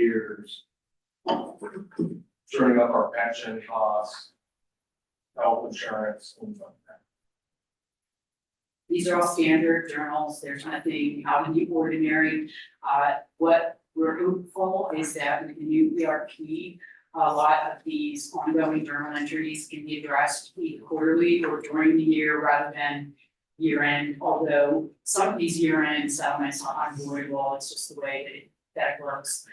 years. Turning up our pension costs, health insurance, things like that. These are all standard journals. There's nothing out of the ordinary. What we're hopeful is that with the new ERP, a lot of these ongoing journal entries can be addressed either quarterly or during the year rather than year end. Although some of these year end settlements are unavoidable, it's just the way that it works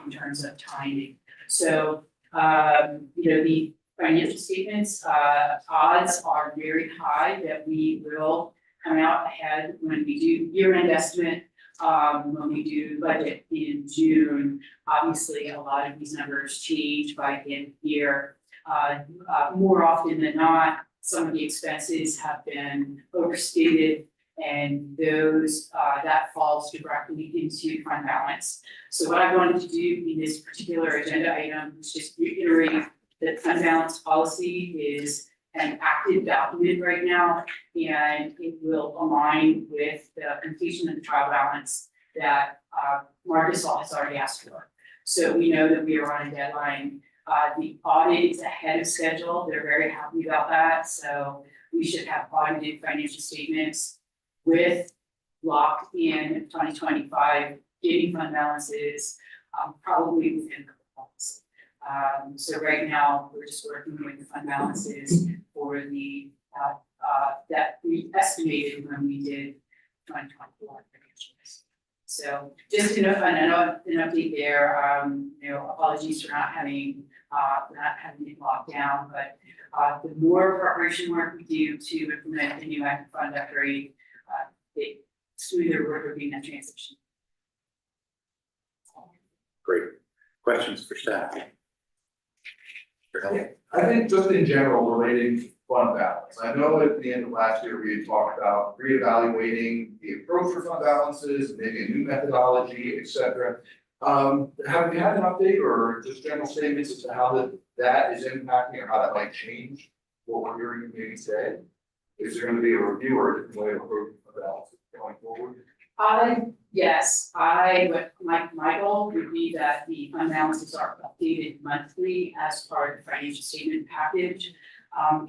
in terms of timing. So the financial statements odds are very high that we will come out ahead when we do year-end estimate, when we do budget in June. Obviously, a lot of these numbers change by the end of the year. More often than not, some of the expenses have been overstated, and those that falls directly into fund balance. So what I wanted to do in this particular agenda item is just reiterate that fund balance policy is an active document right now, and it will align with the completion of the trial balance that Marcus has already asked for. So we know that we are on a deadline. The audit is ahead of schedule. They're very happy about that. So we should have audited financial statements with locked in 2025 getting fund balances, probably within a couple months. So right now, we're just working with the fund balances for the that we estimated when we did 2024 financials. So just an update there. Apologies for not having it locked down, but the more preparation work we do to implement the new active fund upgrade, the smoother we're being that transition. Great. Questions for staff? I think just in general relating to fund balance, I know at the end of last year, we had talked about reevaluating the approach for fund balances, maybe a new methodology, et cetera. Have you had an update or just general statements as to how that is impacting or how that might change what we're hearing maybe today? Is there going to be a review or a different way of approaching fund balances going forward? Yes, my goal would be that the fund balances are updated monthly as part of the financial statement package.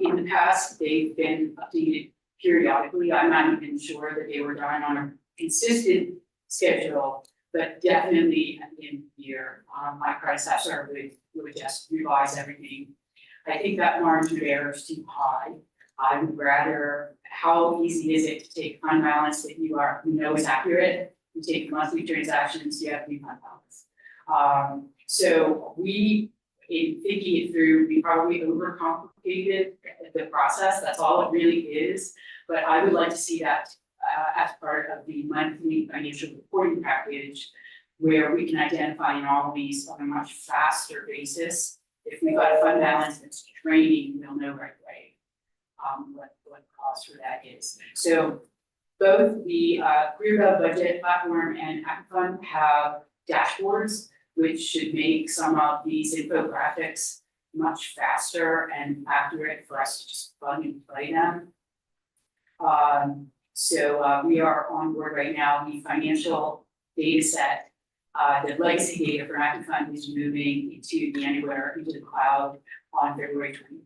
In the past, they've been updated periodically. I'm not even sure that they were done on a consistent schedule, but definitely at the end of the year, my predecessor would just revise everything. I think that margin of error is too high. I would rather, how easy is it to take fund balance that you know is accurate, you take monthly transactions, you have new fund balance. So we, in thinking it through, we probably overcomplicated the process, that's all it really is. But I would like to see that as part of the monthly financial reporting package, where we can identify anomalies on a much faster basis. If we've got a fund balance that's draining, we'll know right away what the cost for that is. So both the CareerGov budget platform and Active Fund have dashboards, which should make some of these infographics much faster and accurate for us to just plug and play them. So we are on board right now. The financial data set, the legacy data for Active Fund is moving into the cloud on February 20th.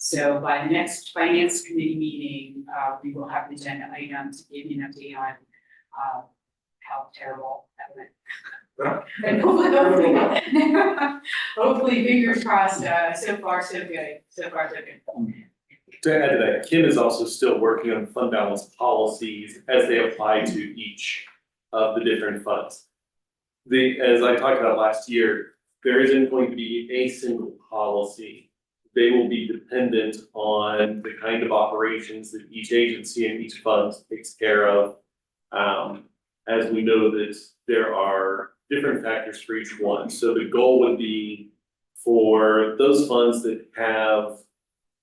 So by the next finance committee meeting, we will have an agenda item to give you an update on how terrible that went. And hopefully fingers crossed, so far so good, so far so good. To add to that, Kim is also still working on fund balance policies as they apply to each of the different funds. As I talked about last year, there isn't going to be a single policy. They will be dependent on the kind of operations that each agency and each fund takes care of. As we know that there are different factors for each one. So the goal would be for those funds that have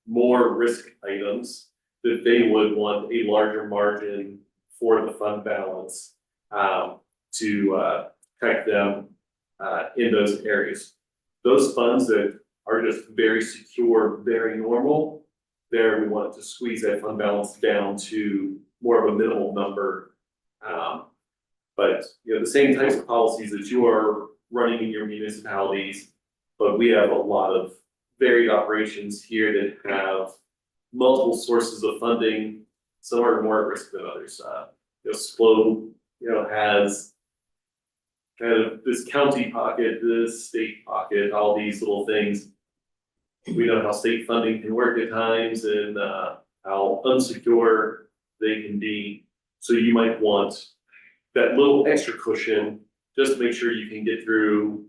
more risk items, that they would want a larger margin for the fund balance to protect them in those areas. Those funds that are just very secure, very normal, there we want to squeeze that fund balance down to more of a minimal number. But, the same types of policies that you are running in your municipalities, but we have a lot of varied operations here that have multiple sources of funding. Some are more at risk than others. SPLO, has kind of this county pocket, this state pocket, all these little things. We know how state funding can work at times and how unsecure they can be. So you might want that little extra cushion just to make sure you can get through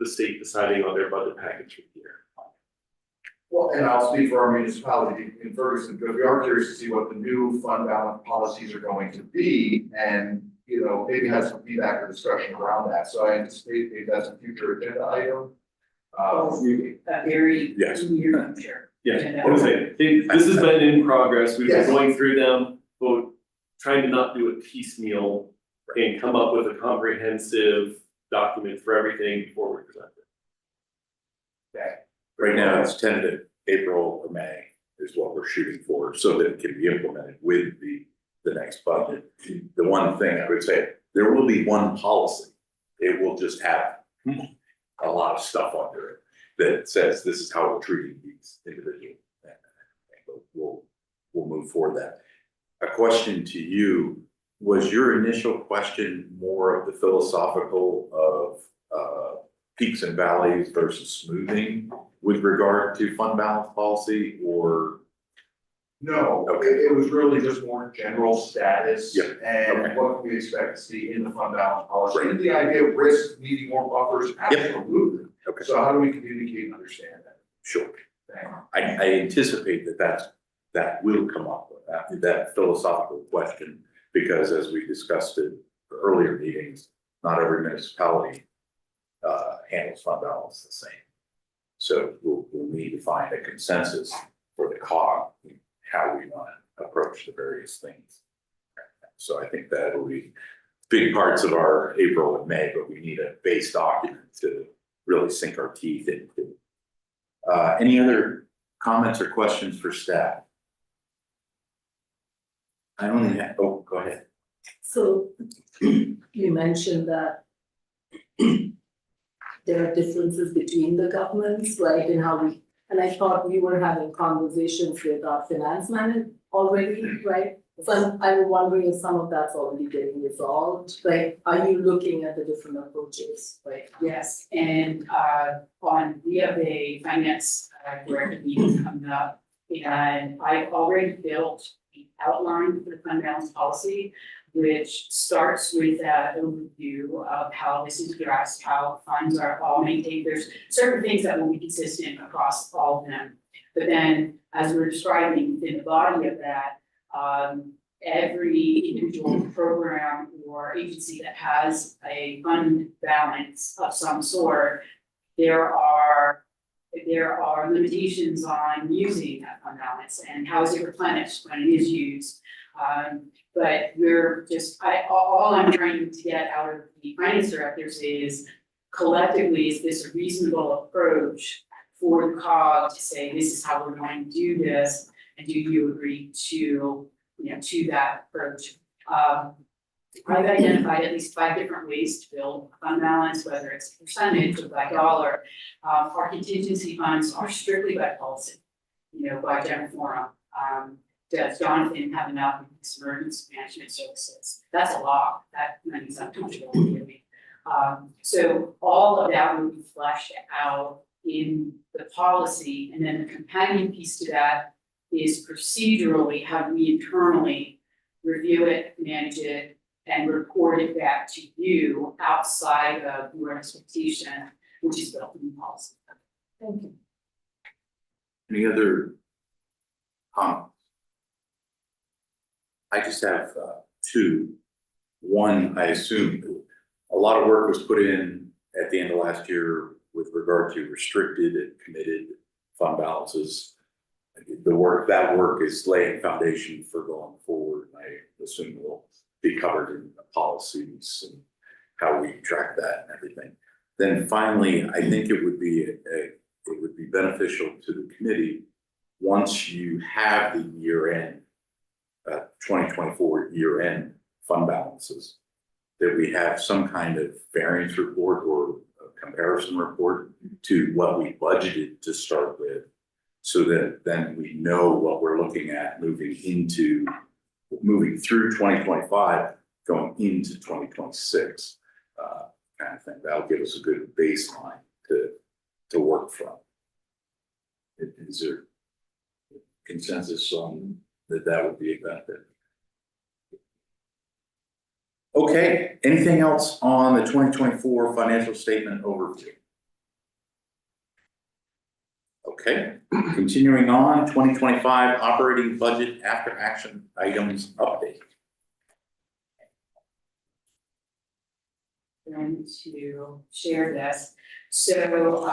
the state deciding on their budget package for the year. Well, and I'll speak for our municipality in Ferguson, because we are curious to see what the new fund balance policies are going to be, and, maybe have some feedback or discussion around that, so I anticipate maybe that's a future agenda item. A very Yes. near future. Yeah, I was saying, this has been in progress, we've been Yes. going through them, but trying to not do it piecemeal and come up with a comprehensive document for everything before we present it. Okay. Right now, it's tentative, April or May is what we're shooting for, so that it can be implemented with the next budget. The one thing I would say, there will be one policy. It will just have a lot of stuff under it that says this is how we're treating these individuals. And we'll move forward that. A question to you, was your initial question more of the philosophical of peaks and valleys versus smoothing with regard to fund balance policy, or? No, Okay. it was really just more general status. Yep, And okay. what we expect to see in the fund balance policy, and the idea of risk needing more buffers, absolutely. Okay, So how do we communicate and understand that? sure. Thank you. I anticipate that will come up, that philosophical question, because as we discussed in earlier meetings, not every municipality handles fund balance the same. So we'll need to find a consensus for the COG, how we want to approach the various things. So I think that will be big parts of our April and May, but we need a base document to really sink our teeth into. Any other comments or questions for staff? I only have, oh, go ahead. So you mentioned that there are differences between the governments, right, in how we, and I thought we were having conversations with our finance manager already, right? So I'm wondering if some of that's already getting resolved, like, are you looking at the different approaches, right? Yes, and we have a finance director meeting coming up. And I've already built the outline for the fund balance policy, which starts with that overview of how this is addressed, how funds are all maintained. There's certain things that will be consistent across all of them. But then, as we're describing within the body of that, every individual program or agency that has a fund balance of some sort, there are limitations on using that fund balance and how is it replenished when it is used. But we're just, all I'm trying to get out of the finance directors is collectively, is this a reasonable approach for the COG to say, this is how we're going to do this, and do you agree to, to that approach? I've identified at least 5 different ways to build a fund balance, whether it's a percentage or by dollar. Our contingency funds are strictly by policy, by general forum. Does Jonathan have enough of his emergency management services? That's a lot, that money's uncomfortable with me. So all of that will be fleshed out in the policy, and then the companion piece to that is procedurally how we internally review it, manage it, and report it back to you outside of your expectation, which is built in the policy. Thank you. Any other comments? I just have 2. One, I assume a lot of work was put in at the end of last year with regard to restricted and committed fund balances. That work is laying foundation for going forward. I assume will be covered in the policies and how we track that and everything. Then finally, I think it would be beneficial to the committee once you have the year end, 2024 year end fund balances, that we have some kind of variance report or a comparison report to what we budgeted to start with. So that then we know what we're looking at moving through 2025, going into 2026. Kind of thing. That'll give us a good baseline to work from. Is there consensus on that would be a benefit? Okay, anything else on the 2024 financial statement overview? Okay, continuing on, 2025 operating budget after action items update. Going to share this. So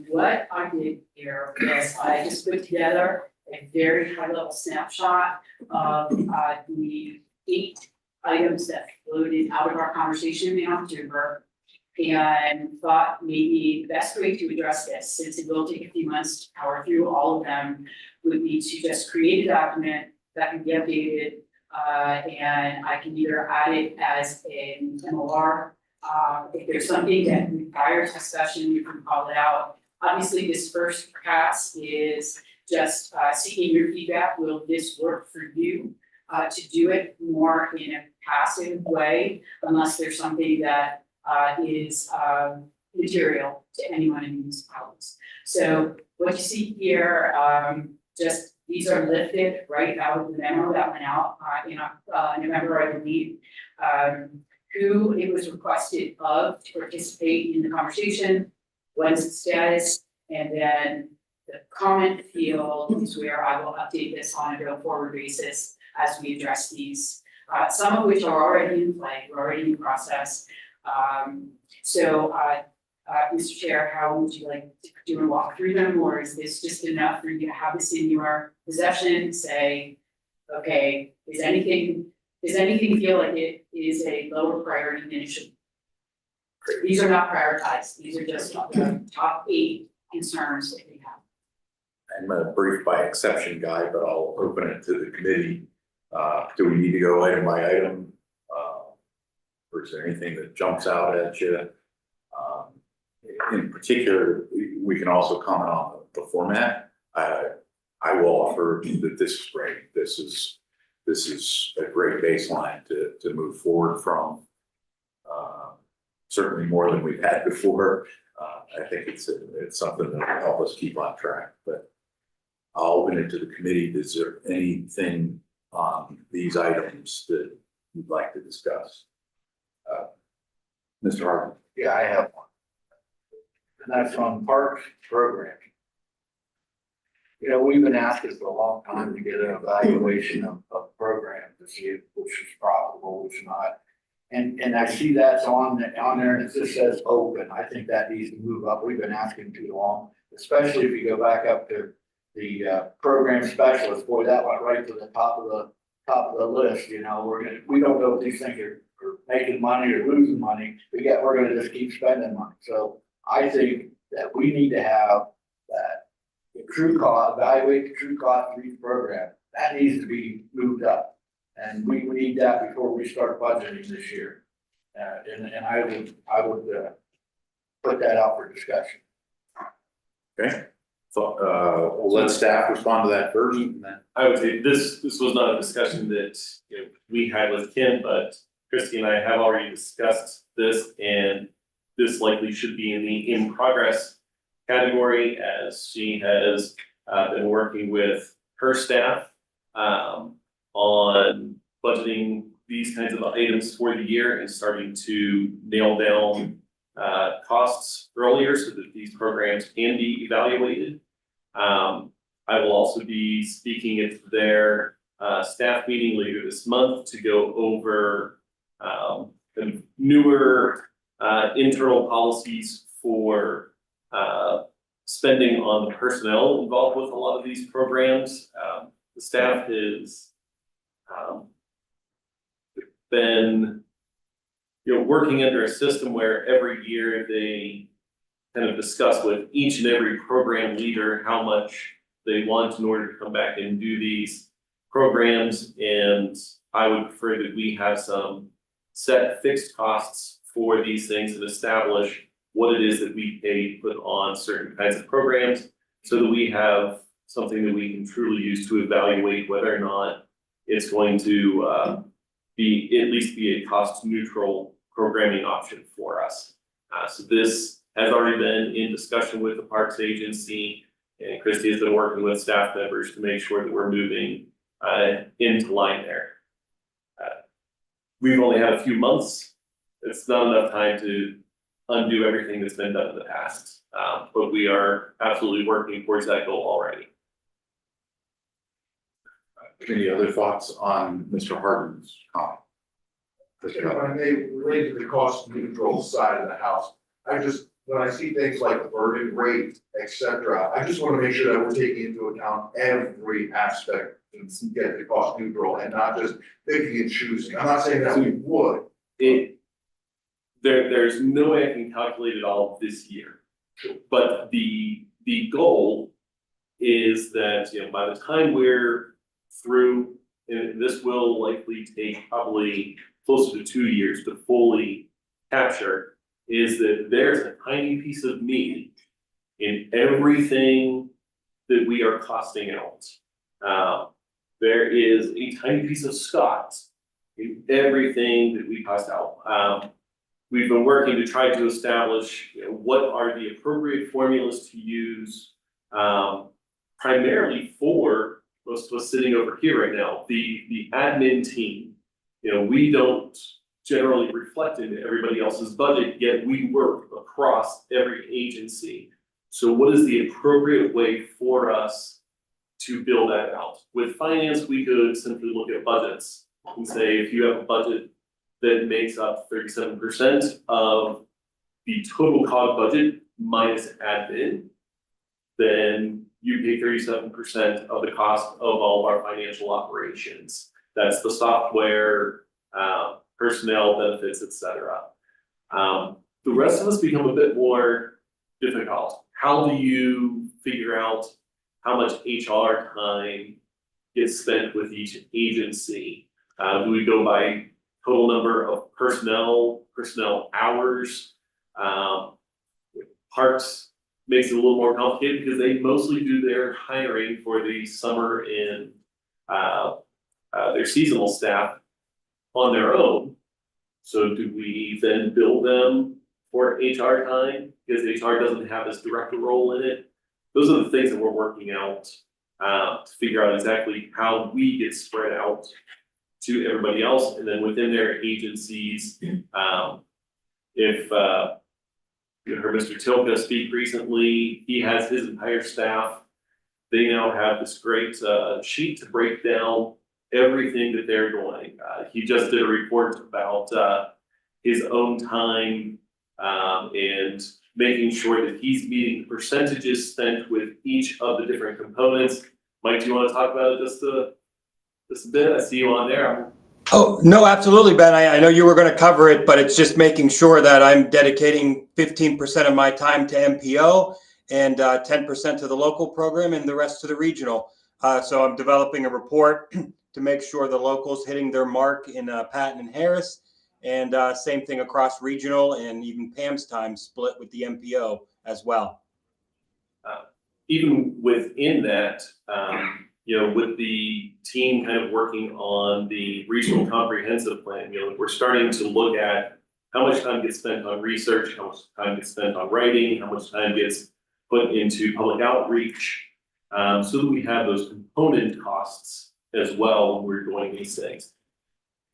what I did here is I just put together a very high level snapshot of the 8 items that floated out of our conversation in October. And thought maybe the best way to address this, since it will take a few months to power through all of them, would be to just create a document that can be updated. And I can either add it as an MOR. If there's something that requires discussion, you can call it out. Obviously, this first pass is just seeking your feedback. Will this work for you? To do it more in a passive way, unless there's something that is material to anyone in these problems. So what you see here, just these are lifted right out of the memo that went out in November, I believe. Who it was requested of to participate in the conversation, what is the status, and then the comment field is where I will update this on a go-forward basis as we address these, some of which are already in play, we're already in process. Mr. Chair, how would you like to do a walk through them, or is this just enough for you to have this in your possession, say, okay, does anything feel like it is a lower priority than it should? These are not prioritized, these are just the top 8 concerns that we have. I'm a brief by exception guy, but I'll open it to the committee. Do we need to go item by item? Or is there anything that jumps out at you? In particular, we can also comment on the format. I will offer that this is great. This is a great baseline to move forward from. Certainly more than we've had before. I think it's something that will help us keep on track, but I'll open it to the committee. Is there anything on these items that you'd like to discuss? Mr. Harvey? Yeah, I have one. And that's on parks programming. You know, we've been asking for a long time to get an evaluation of programs to see which is profitable, which not. And I see that's on there and it just says open. I think that needs to move up. We've been asking too long, especially if you go back up to the program specialist. Boy, that went right to the top of the list. You know, we don't know if these things are making money or losing money, but yet we're gonna just keep spending money. So I think that we need to have that the true cost, evaluate the true cost of each program. That needs to be moved up. And we need that before we start budgeting this year. And I would put that out for discussion. Okay. So, we'll let staff respond to that first. And then. I would say this was not a discussion that, you know, we had with Kim, but Christy and I have already discussed this, and this likely should be in the in progress category, as she has been working with her staff on budgeting these kinds of items for the year and starting to nail down costs earlier so that these programs can be evaluated. I will also be speaking at their staff meeting later this month to go over the newer internal policies for spending on the personnel involved with a lot of these programs. The staff has been, you know, working under a system where every year they kind of discuss with each and every program leader how much they want in order to come back and do these programs. And I would prefer that we have some set fixed costs for these things and establish what it is that we pay to put on certain kinds of programs, so that we have something that we can truly use to evaluate whether or not it's going to at least be a cost neutral programming option for us. So this has already been in discussion with the Parks Agency, and Christie has been working with staff members to make sure that we're moving into line there. We've only had a few months. It's not enough time to undo everything that's been done in the past, but we are absolutely working towards that goal already. Any other thoughts on Mr. Harden's comment? If I may, related to the cost neutral side of the house, when I see things like the burden rate, et cetera, I just want to make sure that we're taking into account every aspect to get the cost neutral and not just picking and choosing. I'm not saying that we would. There's no way I can calculate it all this year. But the goal is that, by the time we're through, and this will likely take probably closer to 2 years to fully capture, is that there's a tiny piece of meat in everything that we are costing out. There is a tiny piece of Scott in everything that we cost out. We've been working to try to establish, what are the appropriate formulas to use, primarily for most of us sitting over here right now, the admin team. We don't generally reflect into everybody else's budget, yet we work across every agency. So what is the appropriate way for us to build that out? With finance, we could simply look at budgets and say, if you have a budget that makes up 37% of the total COG budget minus admin, then you pay 37% of the cost of all of our financial operations. That's the software, personnel, benefits, et cetera. The rest of us become a bit more difficult. How do you figure out how much HR time gets spent with each agency? Do we go by total number of personnel hours? Parks makes it a little more complicated because they mostly do their hiring for the summer and their seasonal staff on their own. So do we then bill them for HR time because HR doesn't have this direct role in it? Those are the things that we're working out to figure out exactly how we get spread out to everybody else, and then within their agencies, if you heard Mr. Tilka speak recently, he has his entire staff. They now have this great sheet to break down everything that they're doing. He just did a report about his own time and making sure that he's meeting the percentages spent with each of the different components. Mike, do you want to talk about it just a bit? I see you on there. Oh, no, absolutely, Ben. I know you were going to cover it, but it's just making sure that I'm dedicating 15% of my time to MPO and 10% to the local program and the rest to the regional. So I'm developing a report to make sure the locals hitting their mark in Patton and Harris, and same thing across regional, and even Pam's time split with the MPO as well. Even within that, with the team kind of working on the regional comprehensive plan, we're starting to look at how much time gets spent on research, how much time gets spent on writing, how much time gets put into public outreach, so that we have those component costs as well when we're doing these things.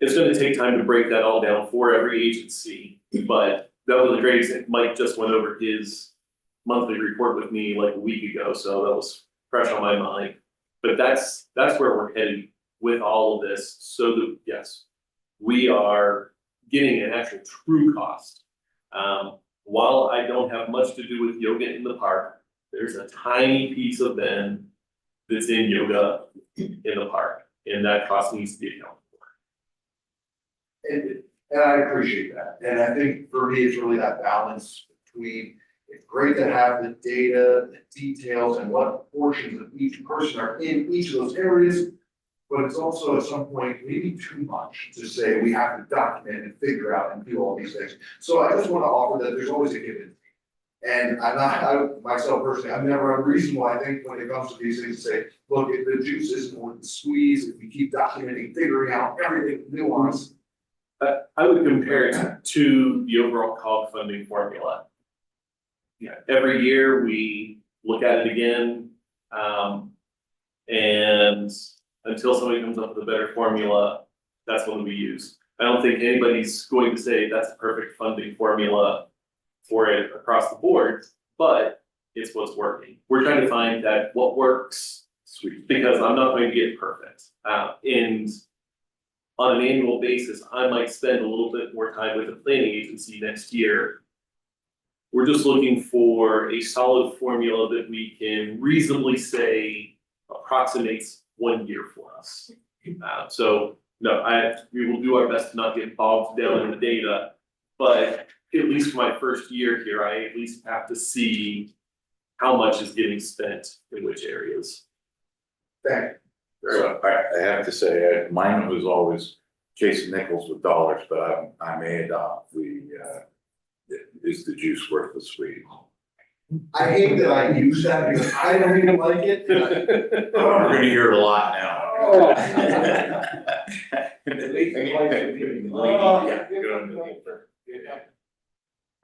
It's going to take time to break that all down for every agency, but that was a great example. Mike just went over his monthly report with me like a week ago, so that was fresh on my mind. But that's where we're headed with all of this, so that, yes, we are getting an actual true cost. While I don't have much to do with yoga in the park, there's a tiny piece of Ben that's in yoga in the park, and that cost needs to be accounted for. And I appreciate that. And I think for me, it's really that balance between, it's great to have the data, the details, and what portions of each person are in each of those areas. but it's also at some point maybe too much to say we have to document and figure out and do all these things. So I just wanna offer that there's always a give and take. And I myself personally, I'm never unreasonable, I think, when it comes to these things, say, look, if the juice isn't worth the squeeze, if we keep documenting, figuring out everything nuanced. I would compare it to the overall COG funding formula. Yeah, every year we look at it again, and until somebody comes up with a better formula, that's what we use. I don't think anybody's going to say that's a perfect funding formula for it across the board, but it's what's working. We're trying to find that what works, Sweet. because I'm not going to get perfect. And on an annual basis, I might spend a little bit more time with the planning agency next year. We're just looking for a solid formula that we can reasonably say approximates 1 year for us. So, no, we will do our best to not get bogged down in the data, but at least for my first year here, I at least have to see how much is getting spent in which areas. Thank So I have to say, mine was always chasing nickels with dollars, but I may adopt is the juice worth the squeeze? I hate that I use that because I don't even like it. We're gonna hear it a lot now. Oh. Yeah, go on.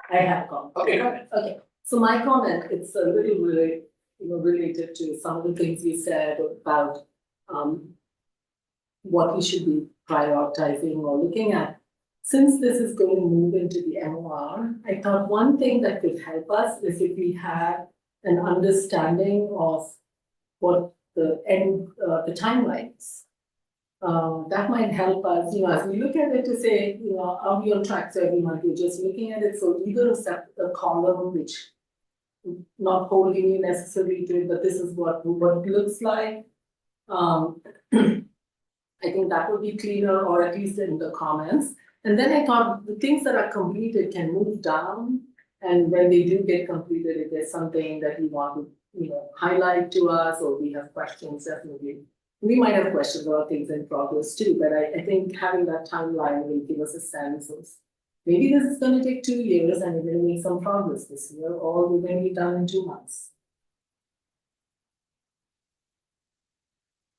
I have a comment. Okay, go ahead. Okay, so my comment, it's a little related to some of the things you said about what we should be prioritizing or looking at. Since this is going to move into the MOR, I thought one thing that could help us is if we had an understanding of what the timelines. That might help us, as we look at it to say, are we on track? So every month we're just looking at it, so either a column which not holding you necessarily to it, but this is what it looks like. I think that would be cleaner, or at least in the comments. And then I thought the things that are completed can move down, and when they do get completed, if there's something that you want to, highlight to us, or we have questions, definitely. We might have questions about things in progress too, but I think having that timeline will give us a sense of maybe this is gonna take 2 years and we're gonna make some progress this year, or we're gonna be done in 2 months.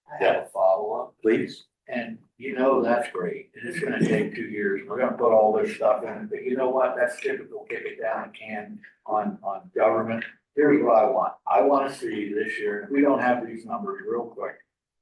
I have a follow-up, Please. and that's great, and it's gonna take 2 years, we're gonna put all this stuff in, but you know what, that's typical, kick it down the can on government. Here's what I want to see this year, and if we don't have these numbers real quick,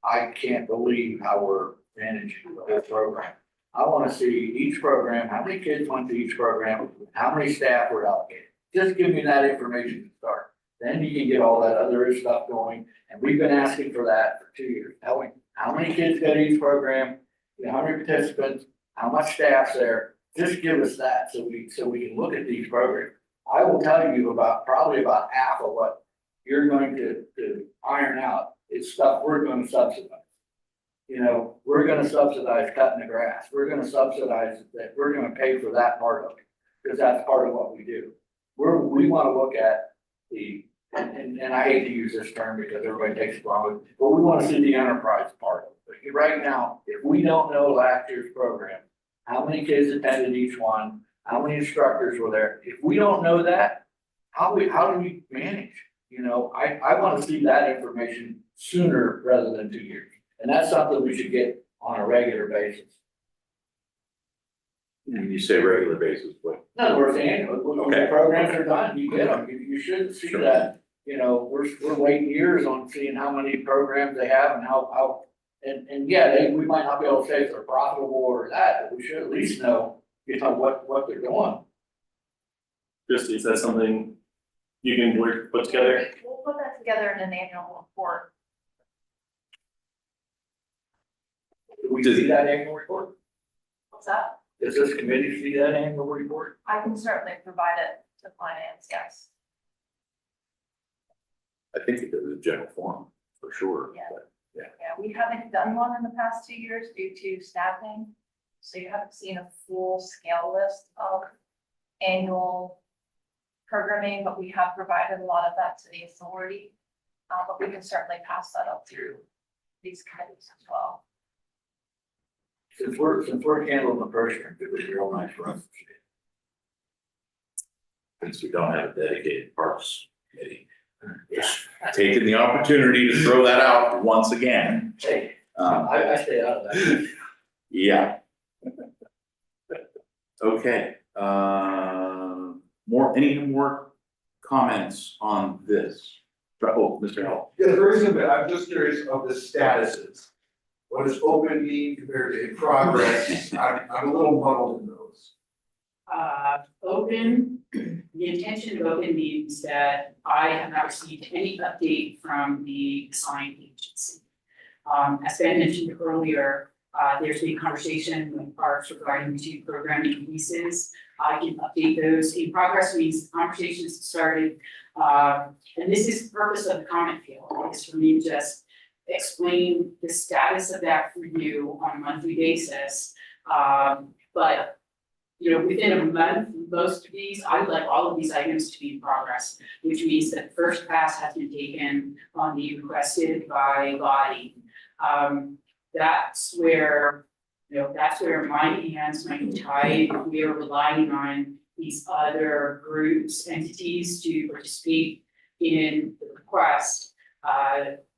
I can't believe how we're managing the whole program. I wanna see each program, how many kids went to each program, how many staff were allocated. Just give me that information to start. Then you can get all that other stuff going, and we've been asking for that for 2 years. Telling how many kids go to each program, how many participants, how much staff's there. Just give us that so we can look at these programs. I will tell you probably about half of what you're going to iron out is stuff we're gonna subsidize. We're gonna subsidize cutting the grass, we're gonna subsidize that, we're gonna pay for that part of it, because that's part of what we do. We wanna look at and I hate to use this term because everybody takes it wrong, but we wanna see the enterprise part of it. But right now, if we don't know last year's program, how many kids attended each one, how many instructors were there, if we don't know that, how do we manage? I wanna see that information sooner rather than 2 years. And that's something we should get on a regular basis. When you say regular basis, what? In other words, annually, when the programs are done, you get them, you should see Sure. that, we're waiting years on seeing how many programs they have and how. And yeah, we might not be able to say if they're profitable or that, but we should at least know, what they're doing. Christie, is that something you can put together? We'll put that together in an annual report. Do we see that annual report? What's that? Does this committee see that annual report? I can certainly provide it to finance, yes. I think it was a general form, for sure. Yeah. But Yeah, we haven't done one in the past 2 years due to staffing. So you haven't seen a full scale list of annual programming, but we have provided a lot of that to the authority. But we can certainly pass that up through these committees as well. Since we're handling the purse strings, it was real nice for us. Since we don't have a dedicated parks committee. Just taking the opportunity to throw that out once again. Hey, Um, I stay out of that. yeah. Okay, any more comments on this? Oh, Mr. Hall. Yeah, there is a bit, I'm just curious of the statuses. What does open mean compared to in progress? I'm a little muddled in those. Open, the intention of open means that I have not received any update from the assigned agency. As Ben mentioned earlier, there's been conversation with parks regarding the two programming pieces. I can update those. In progress means conversations started. And this is the purpose of the comment field, is for me to just explain the status of that for you on a monthly basis. But, you know, within a month, most of these, I would like all of these items to be in progress, which means that first pass has been taken on the requested by Lottie. That's where, you know, that's where my hands might be tied. We are relying on these other groups, entities to participate in the request,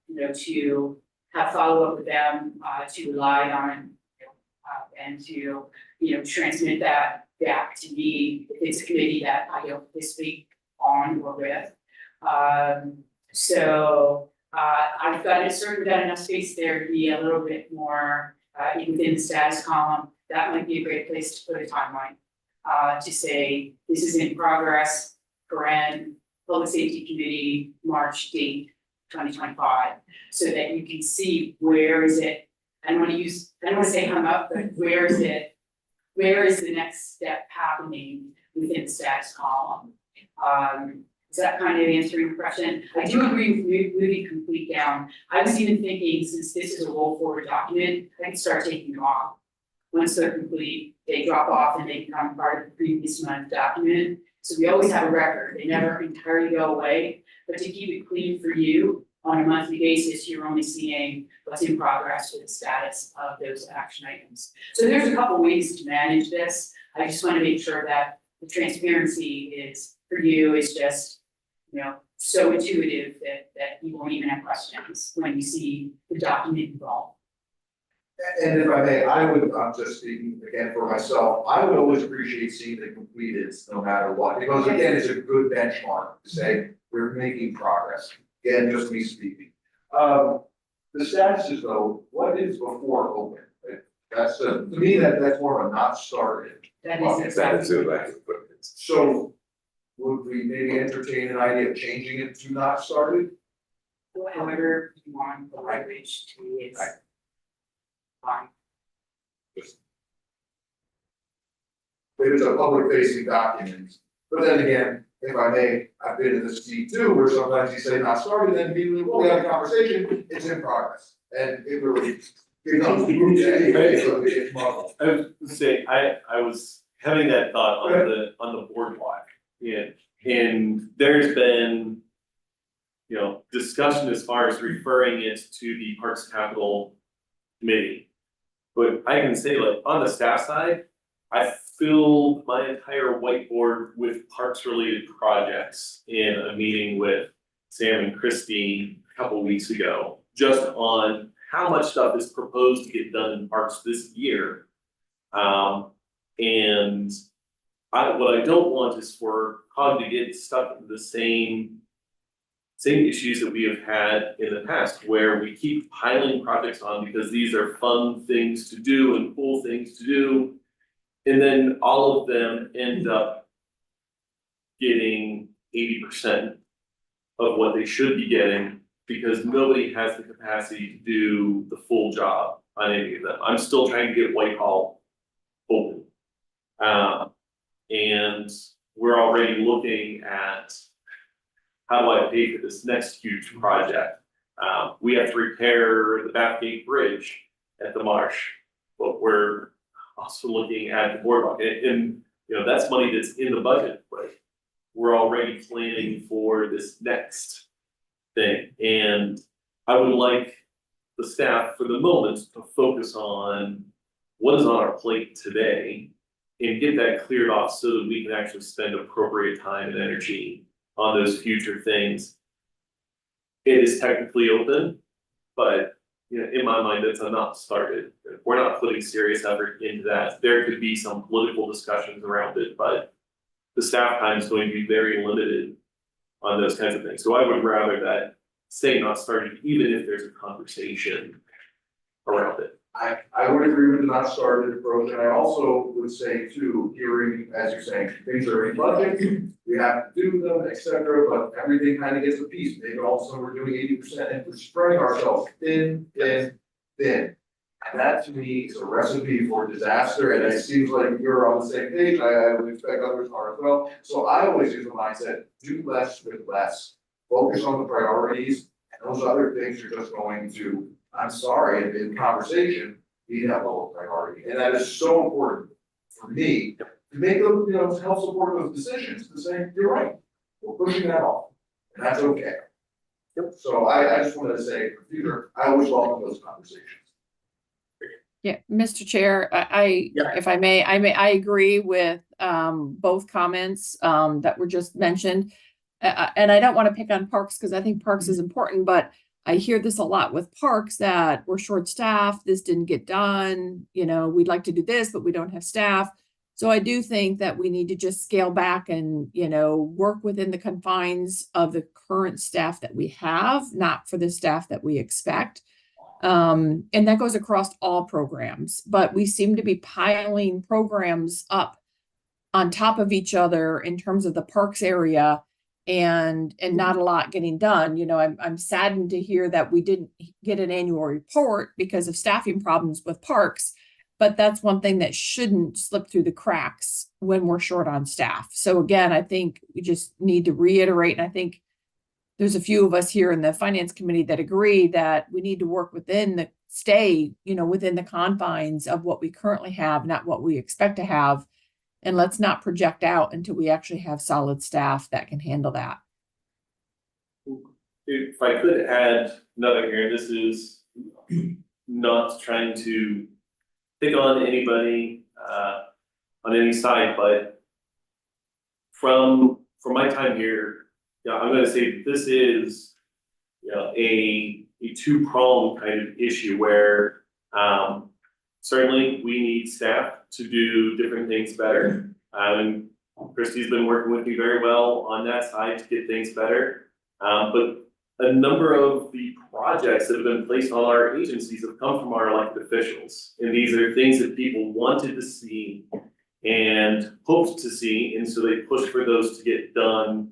you know, to have follow-up with them, to rely on, and to, you know, transmit that back to me if it's a committee that I don't participate on or with. I've got enough space there to be a little bit more, within the status column. That might be a great place to put a timeline. To say, this is in progress, Corinne, Public Safety Committee, March date, 2025, so that you can see where is it. I don't want to say hung up, but where is it? Where is the next step happening within the status column? Is that kind of answering your question? I do agree with moving complete down. I was even thinking, since this is a roll forward document, I can start taking them off. Once they're complete, they drop off and they become part of the previous month document. So we always have a record. They never entirely go away, but to keep it clean for you on a monthly basis, you're only seeing what's in progress with the status of those action items. So there's a couple ways to manage this. I just want to make sure that the transparency is for you is just, you know, so intuitive that you won't even have questions when you see the document involved. And if I may, I would, I'm just speaking again for myself, I would always appreciate seeing the completed no matter what, because again, it's a good benchmark to say we're making progress. Again, just me speaking. The statuses though, what is before open? That's to me, that's more of a not started. That Well, is That is exactly. equipment. So would we maybe entertain an idea of changing it to not started? However you want the language to be, it's fine. If it's a public facing document, but then again, if I may, I've been in this seat too, where sometimes you say not started, then immediately, well, we had a conversation, it's in progress. And it really becomes moot anyway, so it's muddled. I was saying, I was having that thought on the boardwalk, and there's been, you know, discussion as far as referring it to the Parks Capital Committee. But I can say, like, on the staff side, I filled my entire whiteboard with parks related projects in a meeting with Sam and Christine a couple weeks ago, just on how much stuff is proposed to get done in parks this year. And what I don't want is for COG to get stuck into the same issues that we have had in the past, where we keep piling projects on because these are fun things to do and cool things to do. And then all of them end up getting 80% of what they should be getting because nobody has the capacity to do the full job on any of them. I'm still trying to get Whitehall open. And we're already looking at how do I pay for this next huge project? We have to repair the Bathgate Bridge at the marsh, but we're also looking at the boardwalk, and you know, that's money that's in the budget, but we're already planning for this next thing. And I would like the staff for the moment to focus on what is on our plate today and get that cleared off so that we can actually spend appropriate time and energy on those future things. It is technically open, but you know, in my mind, that's not started. If we're not putting serious effort into that, there could be some political discussions around it, but the staff time is going to be very limited on those kinds of things. So I would rather that stay not started, even if there's a conversation around it. I would agree with the not started approach, and I also would say too, hearing, as you're saying, things are in budget, we have to do them, et cetera, but everything kind of gets a piece, maybe also we're doing 80% and we're spreading ourselves thin. And that to me is a recipe for disaster, and it seems like you're on the same page, I would expect others are as well. So I always use the mindset, do less with less, focus on the priorities, and those other things are just going to, I'm sorry, in conversation, be that lower priority, and that is so important for me to make those, you know, to help support those decisions, to say, you're right, we're pushing that off, and that's okay. So I just wanted to say, for future, I always welcome those conversations. Yeah, Mr. Chair, if I may, I agree with both comments that were just mentioned. And I don't want to pick on parks because I think parks is important, but I hear this a lot with parks that we're short-staffed, this didn't get done, you know, we'd like to do this, but we don't have staff. So I do think that we need to just scale back and, you know, work within the confines of the current staff that we have, not for the staff that we expect. And that goes across all programs, but we seem to be piling programs up on top of each other in terms of the parks area and not a lot getting done. You know, I'm saddened to hear that we didn't get an annual report because of staffing problems with parks, but that's one thing that shouldn't slip through the cracks when we're short on staff. So again, I think we just need to reiterate, and I think there's a few of us here in the finance committee that agree that we need to work within within the confines of what we currently have, not what we expect to have. And let's not project out until we actually have solid staff that can handle that. If I could add another here, this is not trying to pick on anybody on any side, but from my time here, yeah, I'm gonna say this is, you know, a two-pronged kind of issue where certainly we need staff to do different things better. And Christy's been working with me very well on that side to get things better. But a number of the projects that have been placed on our agencies have come from our elected officials. And these are things that people wanted to see and hoped to see, and so they push for those to get done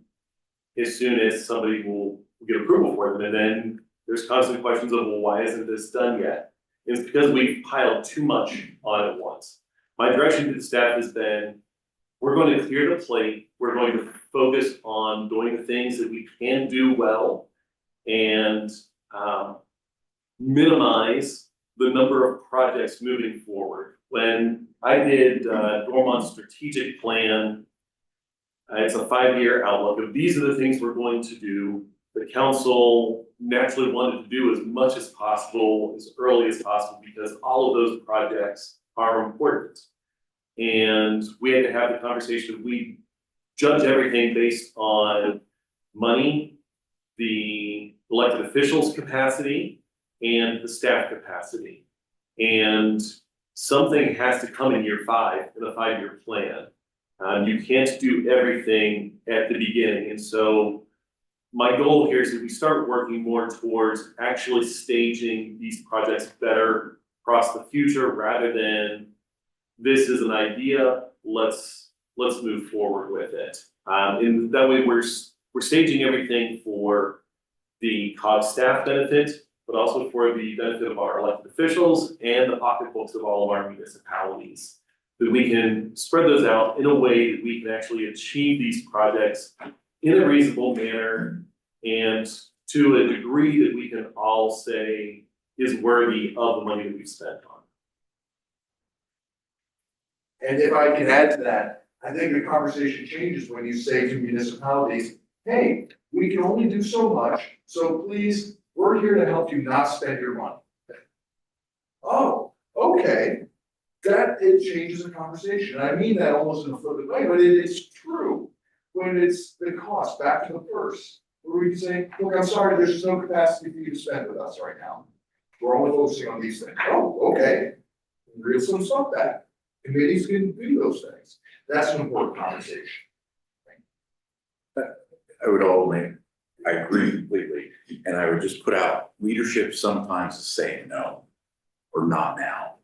as soon as somebody will get approval for them. And then there's constant questions of, well, why isn't this done yet? It's because we've piled too much on at once. My direction to the staff has been, we're going to clear the plate. We're going to focus on doing the things that we can do well and minimize the number of projects moving forward. When I did Dormont's strategic plan, it's a 5-year outlook of these are the things we're going to do. The council naturally wanted to do as much as possible, as early as possible, because all of those projects are important. And we had to have the conversation, we judge everything based on money, the elected officials' capacity, and the staff capacity. And something has to come in year 5 in a 5-year plan. You can't do everything at the beginning. And so my goal here is that we start working more towards actually staging these projects better across the future rather than this is an idea, let's move forward with it. And that way we're staging everything for the COG staff benefit, but also for the benefit of our elected officials and the pocketbooks of all of our municipalities. That we can spread those out in a way that we can actually achieve these projects in a reasonable manner and to a degree that we can all say is worthy of the money that we've spent on. And if I can add to that, I think the conversation changes when you say to municipalities, hey, we can only do so much, so please, we're here to help you not spend your money. Oh, okay, that it changes the conversation. I mean that almost in a flippant way, but it's true. When it's the cost, back to the purse, where we can say, look, I'm sorry, there's just no capacity for you to spend with us right now. We're only focusing on these things. Oh, okay. Reel some stuff back. Committees can do those things. That's an important conversation. I would only, I agree completely, and I would just put out, leadership sometimes is saying no, or not now.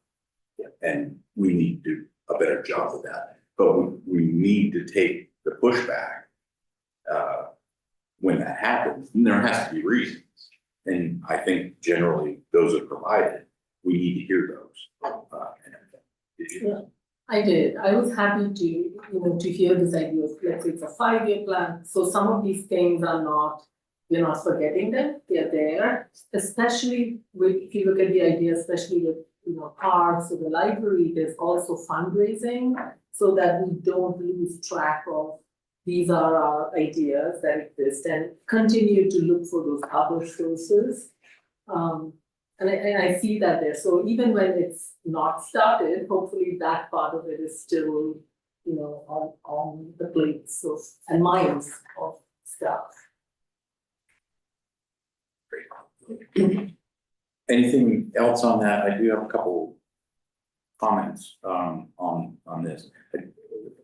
And we need to do a better job of that, but we need to take the pushback. When that happens, and there has to be reasons, and I think generally those are provided, we need to hear those. I did. I was happy to hear this idea of, let's say it's a 5-year plan. So some of these things are not, we're not forgetting them, they're there. Especially if you look at the idea, especially with, parks or the library, there's also fundraising so that we don't lose track of these are our ideas that exist and continue to look for those other sources. And I see that there. So even when it's not started, hopefully that part of it is still, on the plates of and minds of staff. Anything else on that? I do have a couple comments on this.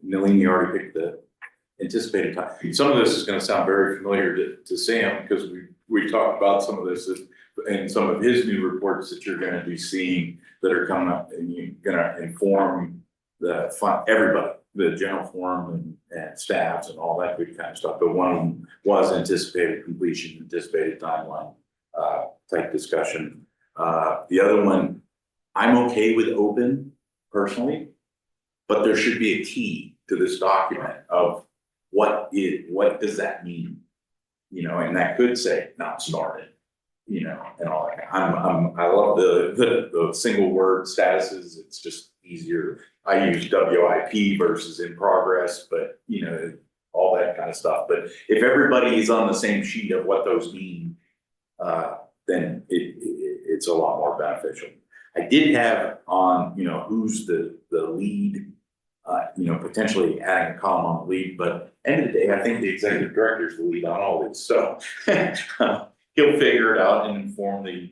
Nalini already picked the anticipated time. Some of this is gonna sound very familiar to Sam, because we talked about some of this in some of his new reports that you're gonna be seeing that are coming up, and you're gonna inform everybody, the general forum and staffs and all that good kind of stuff. But one was anticipated completion, anticipated timeline type discussion. The other one, I'm okay with open personally, but there should be a key to this document of what does that mean? And that could say not started, and all that. I love the single word statuses. It's just easier. I use WIP versus in progress, but all that kind of stuff. But if everybody is on the same sheet of what those mean, then it's a lot more beneficial. I did have on, who's the lead, potentially adding a column on the lead, but end of the day, I think the executive director is the lead on all this, so he'll figure it out and inform the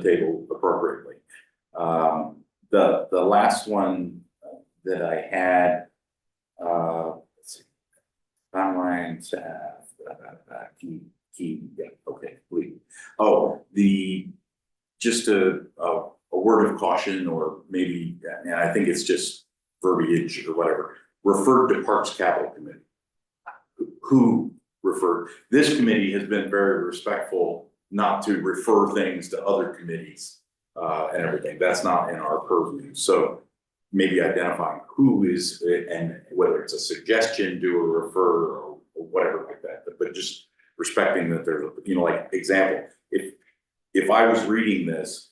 table appropriately. The last one that I had, let's see, timeline, staff, yeah, okay, lead. Oh, just a word of caution, or maybe, and I think it's just verbiage or whatever, referred to Parks Capital Committee. Who referred? This committee has been very respectful not to refer things to other committees and everything. That's not in our purview. So maybe identifying who is, and whether it's a suggestion, do a refer, or whatever like that, but just respecting that there's, like example, if I was reading this,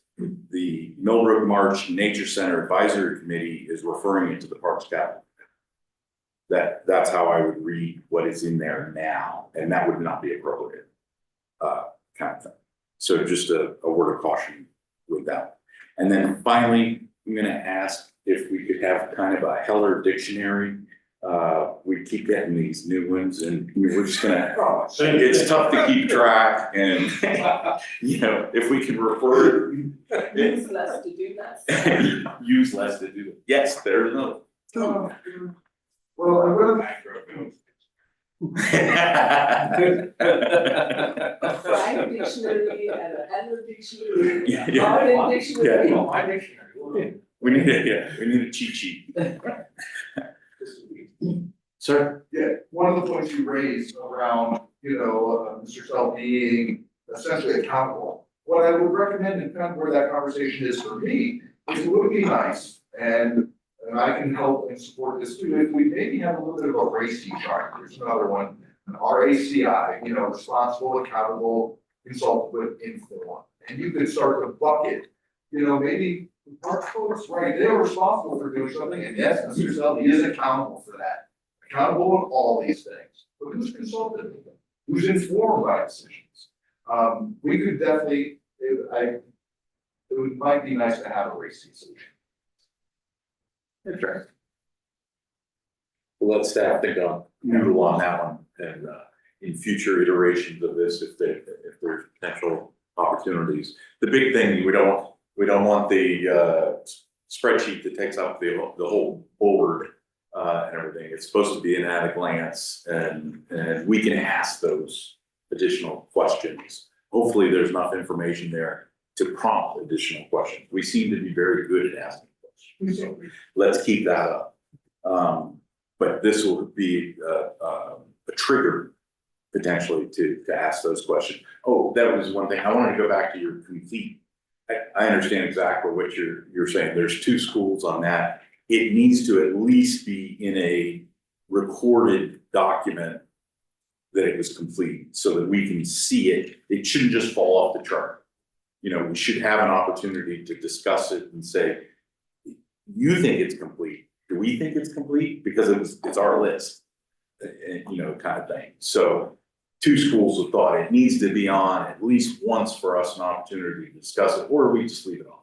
the Millbrook March Nature Center Advisory Committee is referring it to the Parks Capital. That's how I would read what is in there now, and that would not be appropriate, kind of thing. So just a word of caution with that. And then finally, I'm gonna ask if we could have kind of a Heller dictionary. We keep getting these new ones, and we're just gonna, it's tough to keep track, and if we can refer. Use less to do that. Use less to do it. Yes, there's another. Well, I'm gonna. A Fried dictionary and a Heller dictionary, Yeah, a yeah. Garden dictionary. Yeah. My dictionary. We need a cheat sheet. Sir? Yeah, one of the points you raised around, Mr. Sell being essentially accountable. What I would recommend, and kind of where that conversation is for me, is it would be nice, and I can help and support this too, if we maybe have a little bit of a RACI chart. There's another one, an RACI, responsible, accountable, consult with, inform. And you could start to bucket, maybe park folks, right, they're responsible for doing something, and yes, Mr. Selby is accountable for that. Accountable in all these things, but who's consulted with them? Who's informed by decisions? We could definitely, might be nice to have a racing solution. Interesting. Well, let staff think on, noodle on that one, and, in future iterations of this, if there's potential opportunities. The big thing, we don't want the, spreadsheet that takes up the whole board, and everything. It's supposed to be an at a glance, and we can ask those additional questions. Hopefully, there's enough information there to prompt additional questions. We seem to be very good at asking questions, so let's keep that up. But this will be a trigger potentially to ask those questions. Oh, that was one thing. I wanted to go back to your complete. I understand exactly what you're saying. There's 2 schools on that. It needs to at least be in a recorded document that it was complete so that we can see it. It shouldn't just fall off the chart. You know, we should have an opportunity to discuss it and say, you think it's complete. Do we think it's complete? Because it's our list, and, you know, kind of thing. So 2 schools of thought, it needs to be on at least once for us an opportunity to discuss it, or we just leave it on.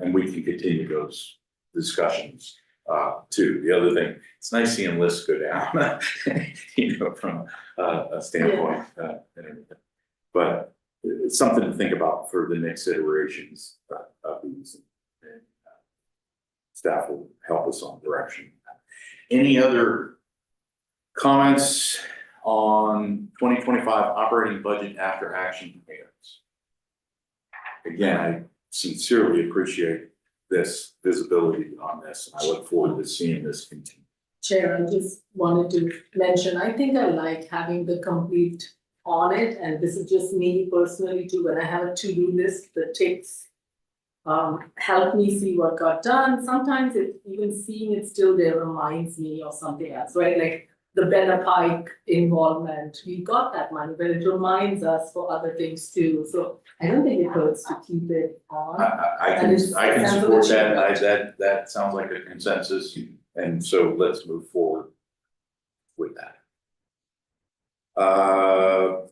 And we can continue those discussions too. The other thing, it's nice seeing lists go down, you know, from a standpoint, and everything. But it's something to think about for the next iterations of these. And, staff will help us on direction. Any other comments on 2025 operating budget after action items? Again, I sincerely appreciate this visibility on this, and I look forward to seeing this continue. Chair, I just wanted to mention, I think I like having the complete audit, and this is just me personally too, when I have a to-do list that takes help me see what got done. Sometimes even seeing it still there reminds me of something else, right? Like the Benner Pike involvement, we got that money, but it reminds us for other things too. So I don't think it hurts to keep it on. I can support that. That sounds like a consensus, and so let's move forward with that.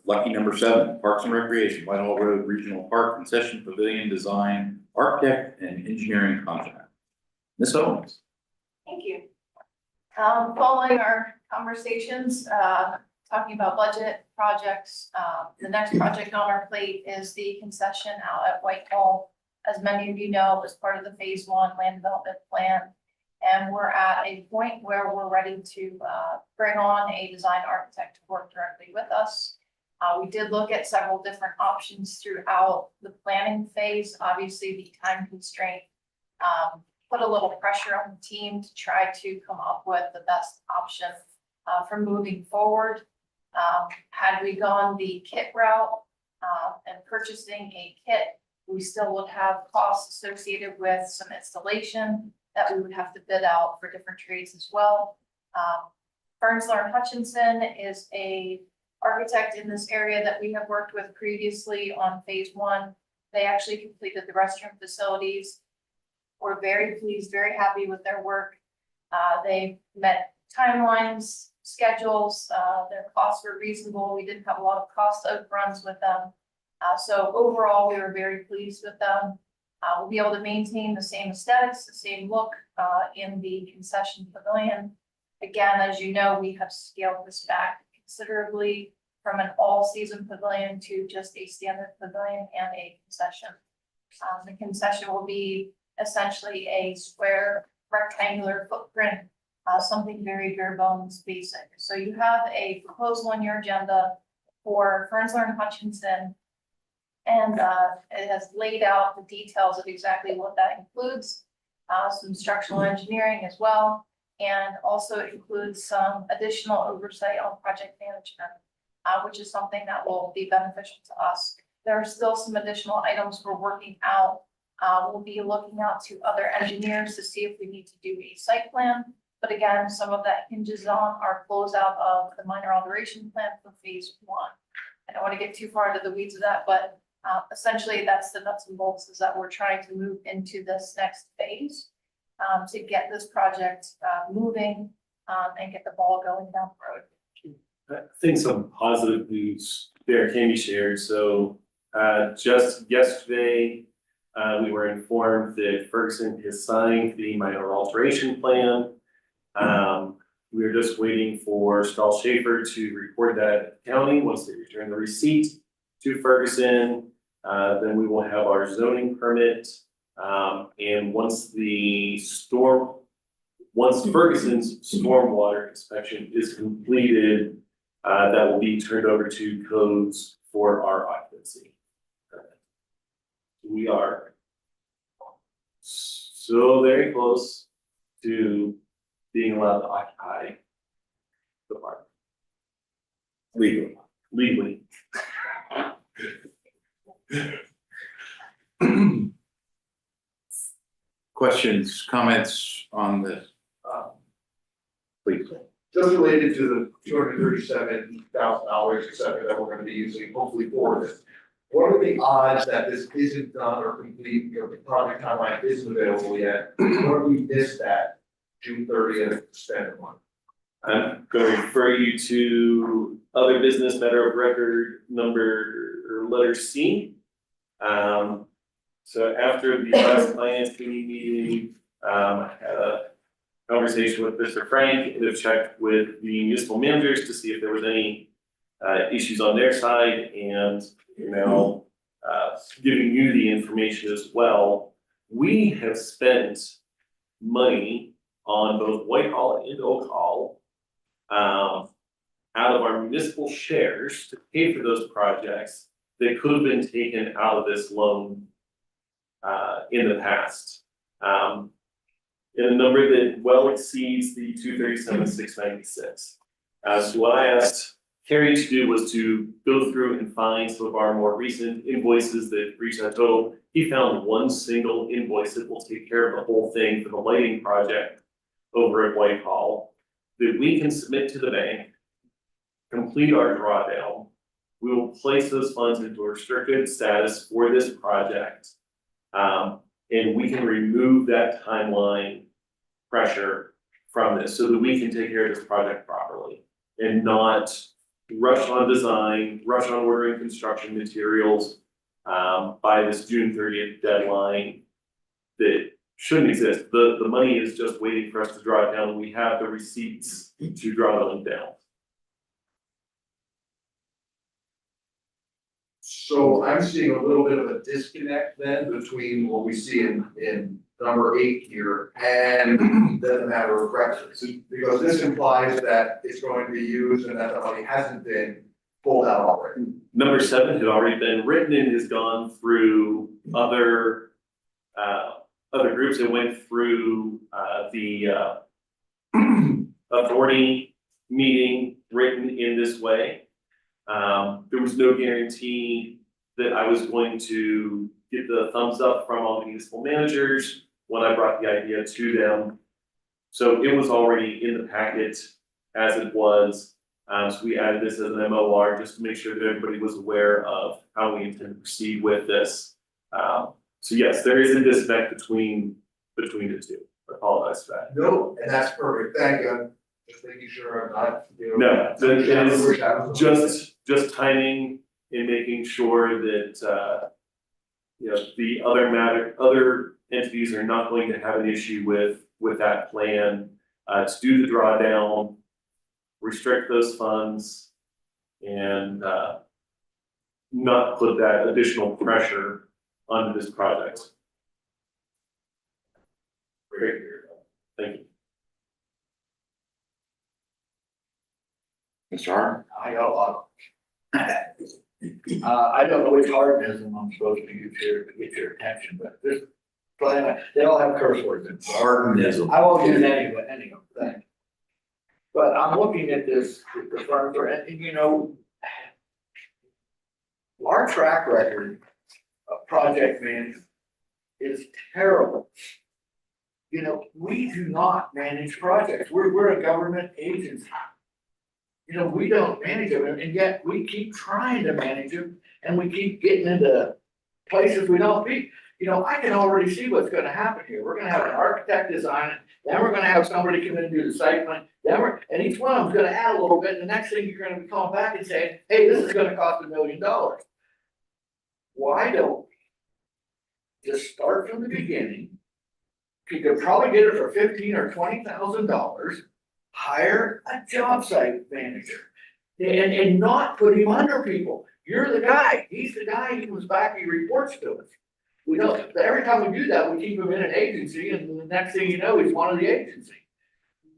Lucky number 7, Parks and Recreation, Whitehall Road Regional Park Concession Pavilion Design, Architect and Engineering Contract. Ms. Owens. Thank you. Following our conversations, talking about budget projects, the next project on our plate is the concession out at Whitehall. As many of you know, it was part of the phase 1 land development plan. And we're at a point where we're ready to bring on a design architect to work directly with us. We did look at several different options throughout the planning phase. Obviously, the time constraint put a little pressure on the team to try to come up with the best option for moving forward. Had we gone the kit route and purchasing a kit, we still would have costs associated with some installation that we would have to bid out for different trades as well. Fernsler & Hutchinson is a architect in this area that we have worked with previously on phase 1. They actually completed the restroom facilities. We're very pleased, very happy with their work. They met timelines, schedules, their costs were reasonable. We didn't have a lot of cost overruns with them. So overall, we were very pleased with them. We'll be able to maintain the same aesthetics, the same look in the concession pavilion. Again, as you know, we have scaled this back considerably from an all-season pavilion to just a standard pavilion and a concession. The concession will be essentially a square rectangular footprint, something very bare bones basic. So you have a proposal on your agenda for Fernsler & Hutchinson, and it has laid out the details of exactly what that includes, some structural engineering as well, and also it includes some additional oversight on project management, which is something that will be beneficial to us. There are still some additional items we're working out. We'll be looking out to other engineers to see if we need to do a site plan. But again, some of that hinges on our closeout of the minor alteration plan for phase 1. I don't want to get too far into the weeds of that, but essentially that's the nuts and bolts, is that we're trying to move into this next phase to get this project moving and get the ball going down the road. I think some positive news there can be shared. So Just yesterday, we were informed that Ferguson has signed the minor alteration plan. We are just waiting for Stahl Schaefer to report that at the county. Once they return the receipt to Ferguson, then we will have our zoning permit. And once Ferguson's stormwater inspection is completed, that will be turned over to codes for our occupancy. We are so very close to being allowed to occupy the park legally. Questions, comments on this? Please. Just related to the $237,000, et cetera, that we're gonna be using hopefully for this. What are the odds that this isn't done or complete, or the project timeline isn't available yet? What if we missed that June 30th spend month? I'm going to refer you to other business matter of record number or letter C. So after the last finance committee meeting, I had a conversation with Mr. Frank and have checked with the municipal managers to see if there was any issues on their side, and giving you the information as well. We have spent money on both Whitehall and Oak Hall out of our municipal shares to pay for those projects that could have been taken out of this loan in the past. In a number that well exceeds the 237,696. So what I asked Carrie to do was to go through and find some of our more recent invoices that reached that total. He found one single invoice that will take care of the whole thing for the lighting project over at Whitehall that we can submit to the bank, complete our drawdown. We will place those funds into a restricted status for this project. And we can remove that timeline pressure from this so that we can take care of this project properly and not rush on design, rush on ordering construction materials by this June 30th deadline that shouldn't exist. The money is just waiting for us to draw it down. We have the receipts to draw them down. So I'm seeing a little bit of a disconnect then between what we see in number 8 here and then the matter of records. Because this implies that it's going to be used and that the money hasn't been pulled out already. Number 7 had already been written and has gone through other groups. It went through the authority meeting written in this way. There was no guarantee that I was going to get the thumbs up from all the municipal managers when I brought the idea to them. So it was already in the packet as it was. So we added this as an MOR just to make sure that everybody was aware of how we intend to proceed with this. So yes, there is a disconnect between the two. I apologize for that. No, and that's perfect. Thank you. Just making sure I'm not, No, it is just timing and making sure that, the other entities are not going to have an issue with that plan. To do the drawdown, restrict those funds, and not put that additional pressure onto this project. Great, thank you. Mr. Hart? I got a lot. I don't know which hardenism I'm supposed to use here to get your attention, but this plan, they all have curse words in. Hardenism. I won't use any of them, thank you. But I'm looking at this, the furniture, and our track record of project management is terrible. We do not manage projects. We're a government agency. We don't manage them, and yet we keep trying to manage them, and we keep getting into places we don't be. I can already see what's gonna happen here. We're gonna have an architect design it, then we're gonna have somebody come in and do the site plan, and each one of them's gonna add a little bit, and the next thing you're gonna be calling back and saying, hey, this is gonna cost $1 million. why don't we just start from the beginning? You could probably get it for $15,000 or $20,000, hire a job site manager. And not put him under people. You're the guy, he's the guy, he comes back, he reports to us. We don't, every time we do that, we keep him in an agency, and the next thing you know, he's one of the agency.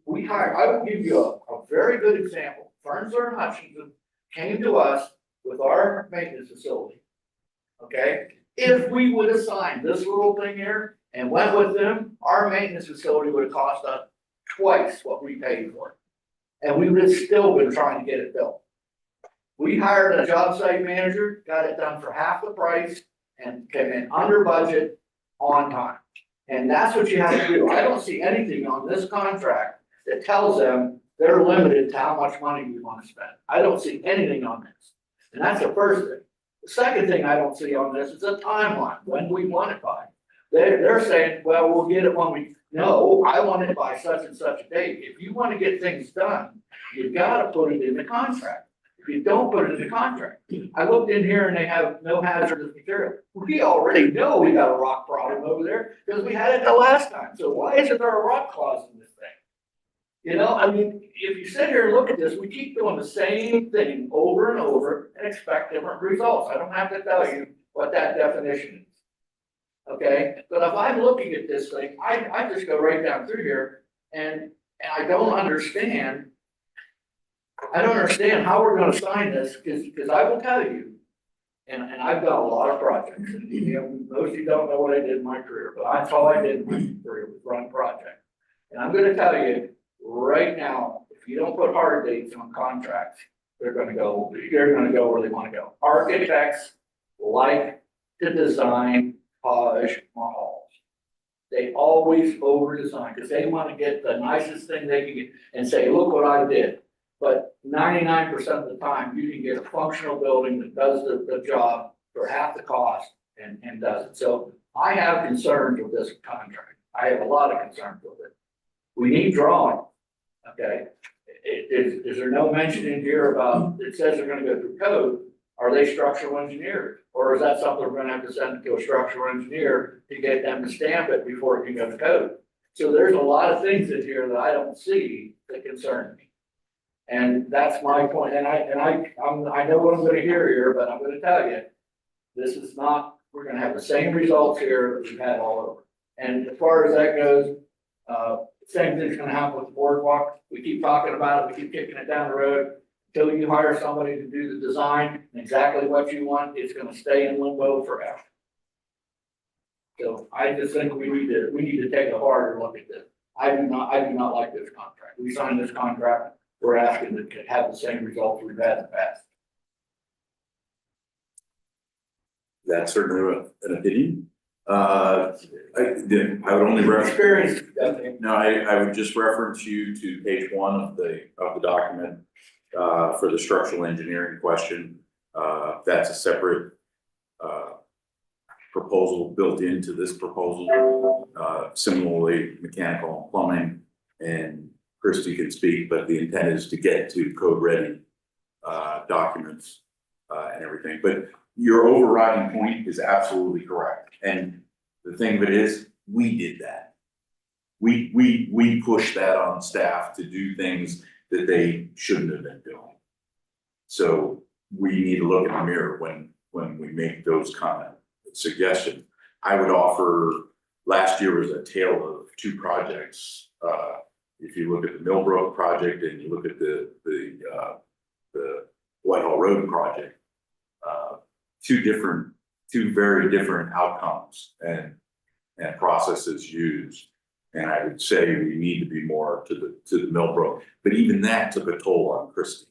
We hire, I will give you a very good example. Fernsler and Hutchinson came to us with our maintenance facility. Okay, if we would have signed this little thing here and went with them, our maintenance facility would have cost us twice what we paid for it. And we would have still been trying to get it built. We hired a job site manager, got it done for half the price, and came in under budget on time. And that's what you have to do. I don't see anything on this contract that tells them they're limited to how much money we want to spend. I don't see anything on this. And that's the first thing. The second thing I don't see on this is a timeline, when we want it by. They're saying, well, we'll get it when we, no, I want it by such and such a date. If you want to get things done, you've got to put it in the contract. If you don't put it in the contract, I looked in here and they have no hazardous material. We already know we got a rock problem over there because we had it the last time. So why isn't there a rock clause in this thing? You know, I mean, if you sit here and look at this, we keep doing the same thing over and over and expect different results. I don't have to tell you what that definition is. Okay, but if I'm looking at this thing, I just go right down through here and I don't understand. I don't understand how we're gonna sign this, because I will tell you, and I've done a lot of projects, and you know, most of you don't know what I did in my career, but that's all I did in my career was run projects. And I'm gonna tell you, right now, if you don't put hard dates on contracts, they're gonna go where they wanna go. Architects like to design Taj Mahals. They always over design, because they wanna get the nicest thing they can get and say, look what I did. But 99% of the time, you can get a functional building that does the job for half the cost and does it. So I have concerns with this contract. I have a lot of concerns with it. We need drawing, okay? Is there no mention in here about, it says they're gonna go through code, are they structural engineers? Or is that something we're gonna have to send to a structural engineer to get them to stamp it before it can go to code? So there's a lot of things in here that I don't see that concern me. And that's my point, and I know what I'm gonna hear here, but I'm gonna tell you, this is not, we're gonna have the same results here that we've had all over. And as far as that goes, same thing's gonna happen with the boardwalk. We keep talking about it, we keep kicking it down the road. Until you hire somebody to do the design and exactly what you want, it's gonna stay in limbo forever. So I just think we need to take a harder look at this. I do not like this contract. We signed this contract. We're asking to have the same results we've had in the past. That's certainly an opinion. I would only reference. Experience, definitely. No, I would just reference you to page 1 of the document, for the structural engineering question. That's a separate, proposal built into this proposal. Similarly, mechanical and plumbing, and Christie can speak, but the intent is to get to code ready, documents, and everything. But your overriding point is absolutely correct. And the thing of it is, we did that. We pushed that on staff to do things that they shouldn't have been doing. So we need to look in the mirror when we make those kind of suggestions. I would offer, last year was a tale of 2 projects. If you look at the Millbrook project and you look at the Whitehall Road project, 2 very different outcomes and processes used. And I would say we need to be more to the Millbrook, but even that took a toll on Christie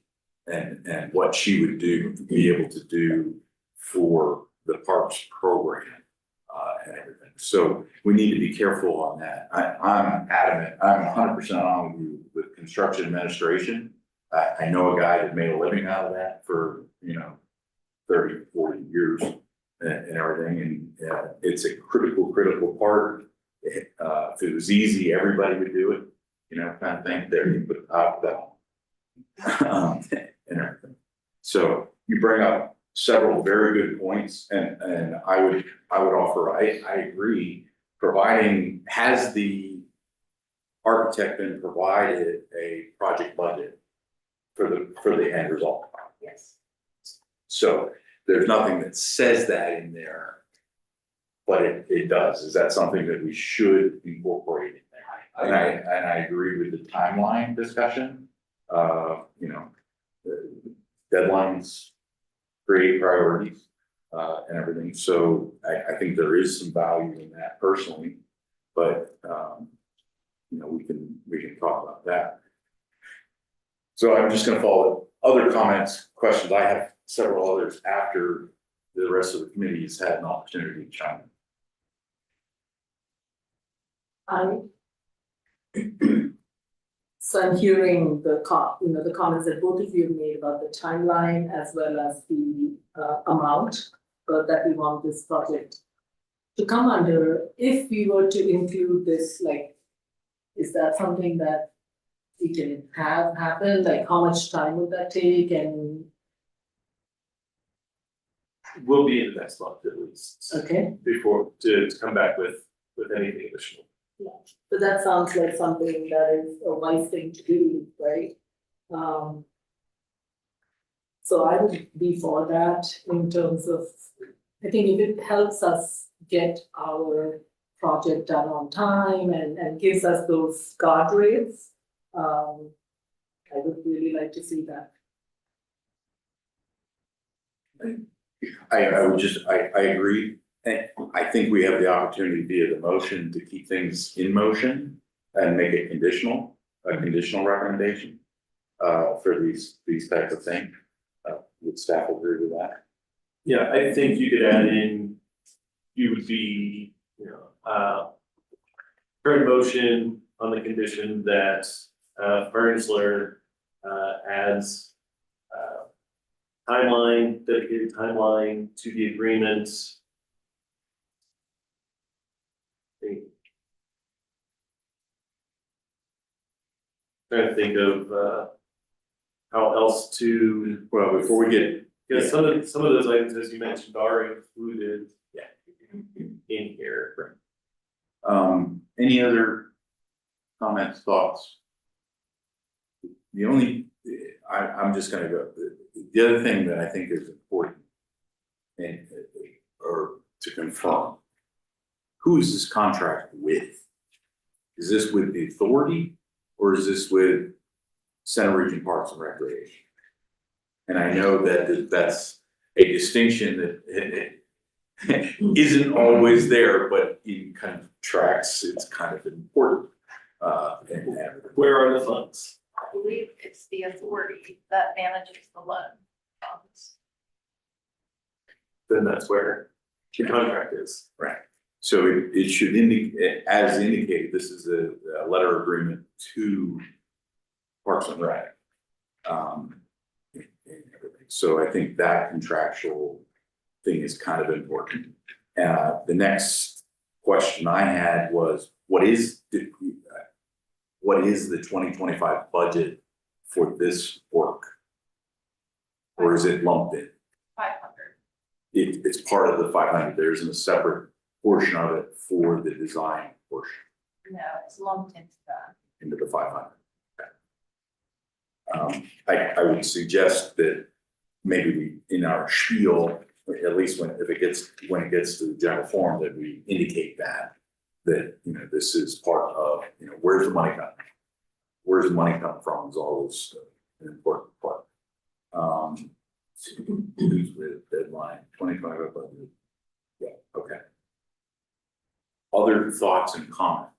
and what she would be able to do for the parks program, and everything. So we need to be careful on that. I'm adamant, I'm 100% on with you with construction administration. I know a guy that made a living out of that for, 30, 40 years and everything. And it's a critical part. If it was easy, everybody would do it, kind of thing there, you put it out down. And everything. So you bring up several very good points, and I would offer, I agree, providing, has the architect been provided a project budget for the end result? Yes. So there's nothing that says that in there, but it does. Is that something that we should incorporate in there? And I agree with the timeline discussion. You know, the deadlines create priorities, and everything. So I think there is some value in that personally, but, you know, we can talk about that. So I'm just gonna follow other comments, questions. I have several others after the rest of the committee has had an opportunity to chime in. So I'm hearing the the comments that both of you made about the timeline as well as the amount that we want this project to come under. If we were to include this, like, is that something that we can have happen? Like, how much time would that take? And We'll be in the next month at least, okay, before, to come back with anything additional. but that sounds like something that is a wise thing to do, right? So I would be for that in terms of, I think if it helps us get our project done on time and gives us those guardrails, I would really like to see that. I would just, I agree. And I think we have the opportunity via the motion to keep things in motion and make it conditional, a conditional recommendation for these types of things. Would staff agree with that? Yeah, I think you could add in, you would be, you know, current motion on the condition that Fernsler adds timeline, dedicated timeline to the agreement. Trying to think of how else to, Well, before we get, because some of those items, as you mentioned, are included. Yeah. In here. any other comments, thoughts? The only, I'm just gonna go, the other thing that I think is important and, or to confirm, who is this contract with? Is this with the authority or is this with Center Region Parks and Recreation? And I know that that's a distinction that isn't always there, but in contracts, it's kind of important. Where are the funds? I believe it's the authority that manages the loan funds. Then that's where the contract is. Right. So it should indicate, as indicated, this is a letter agreement to Parks and Rec. And everything. So I think that contractual thing is kind of important. The next question I had was, what is the 2025 budget for this work? Or is it lumped in? 500. It's part of the 500. There isn't a separate portion of it for the design portion No, it's lumped into that. into the 500. Okay. I would suggest that maybe we, in our spiel, at least when it gets to the general form, that we indicate that you know, this is part of, you know, where's the money coming? Where's the money coming from is always an important part. Who's with deadline 2025 budget? Yeah, okay. Other thoughts and comments?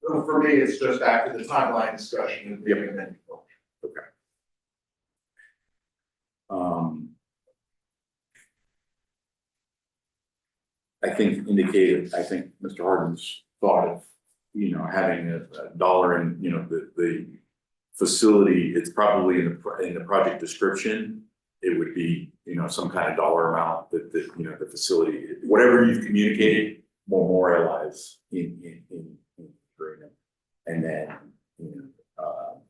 So for me, it's just after the timeline discussion and the amendment. Okay. I think Mr. Harden's thought of, you know, having a dollar in, you know, the facility, it's probably in the project description. It would be, you know, some kind of dollar amount that you know, the facility, whatever you've communicated, memorialize in agreement. And then, you know,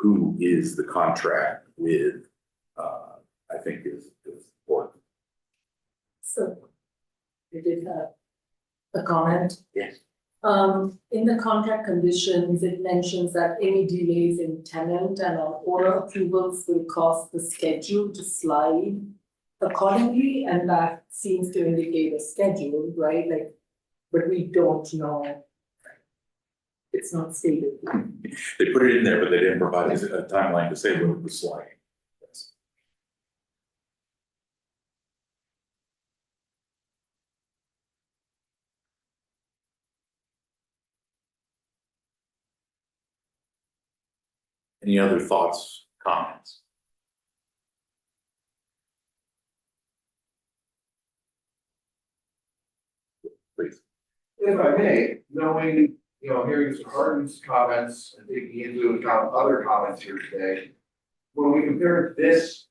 who is the contract with, I think is important. So, you did have a comment? Yes. In the contract conditions, it mentions that any delays in tenant and order approvals will cause the schedule to slide accordingly, and that seems to indicate a schedule, right? Like, but we don't know. It's not stated. They put it in there, but they didn't provide us a timeline to say what it was like. Yes. Any other thoughts, comments? Please. If I may, knowing, hearing Mr. Harden's comments and taking into account other comments here today, when we compare this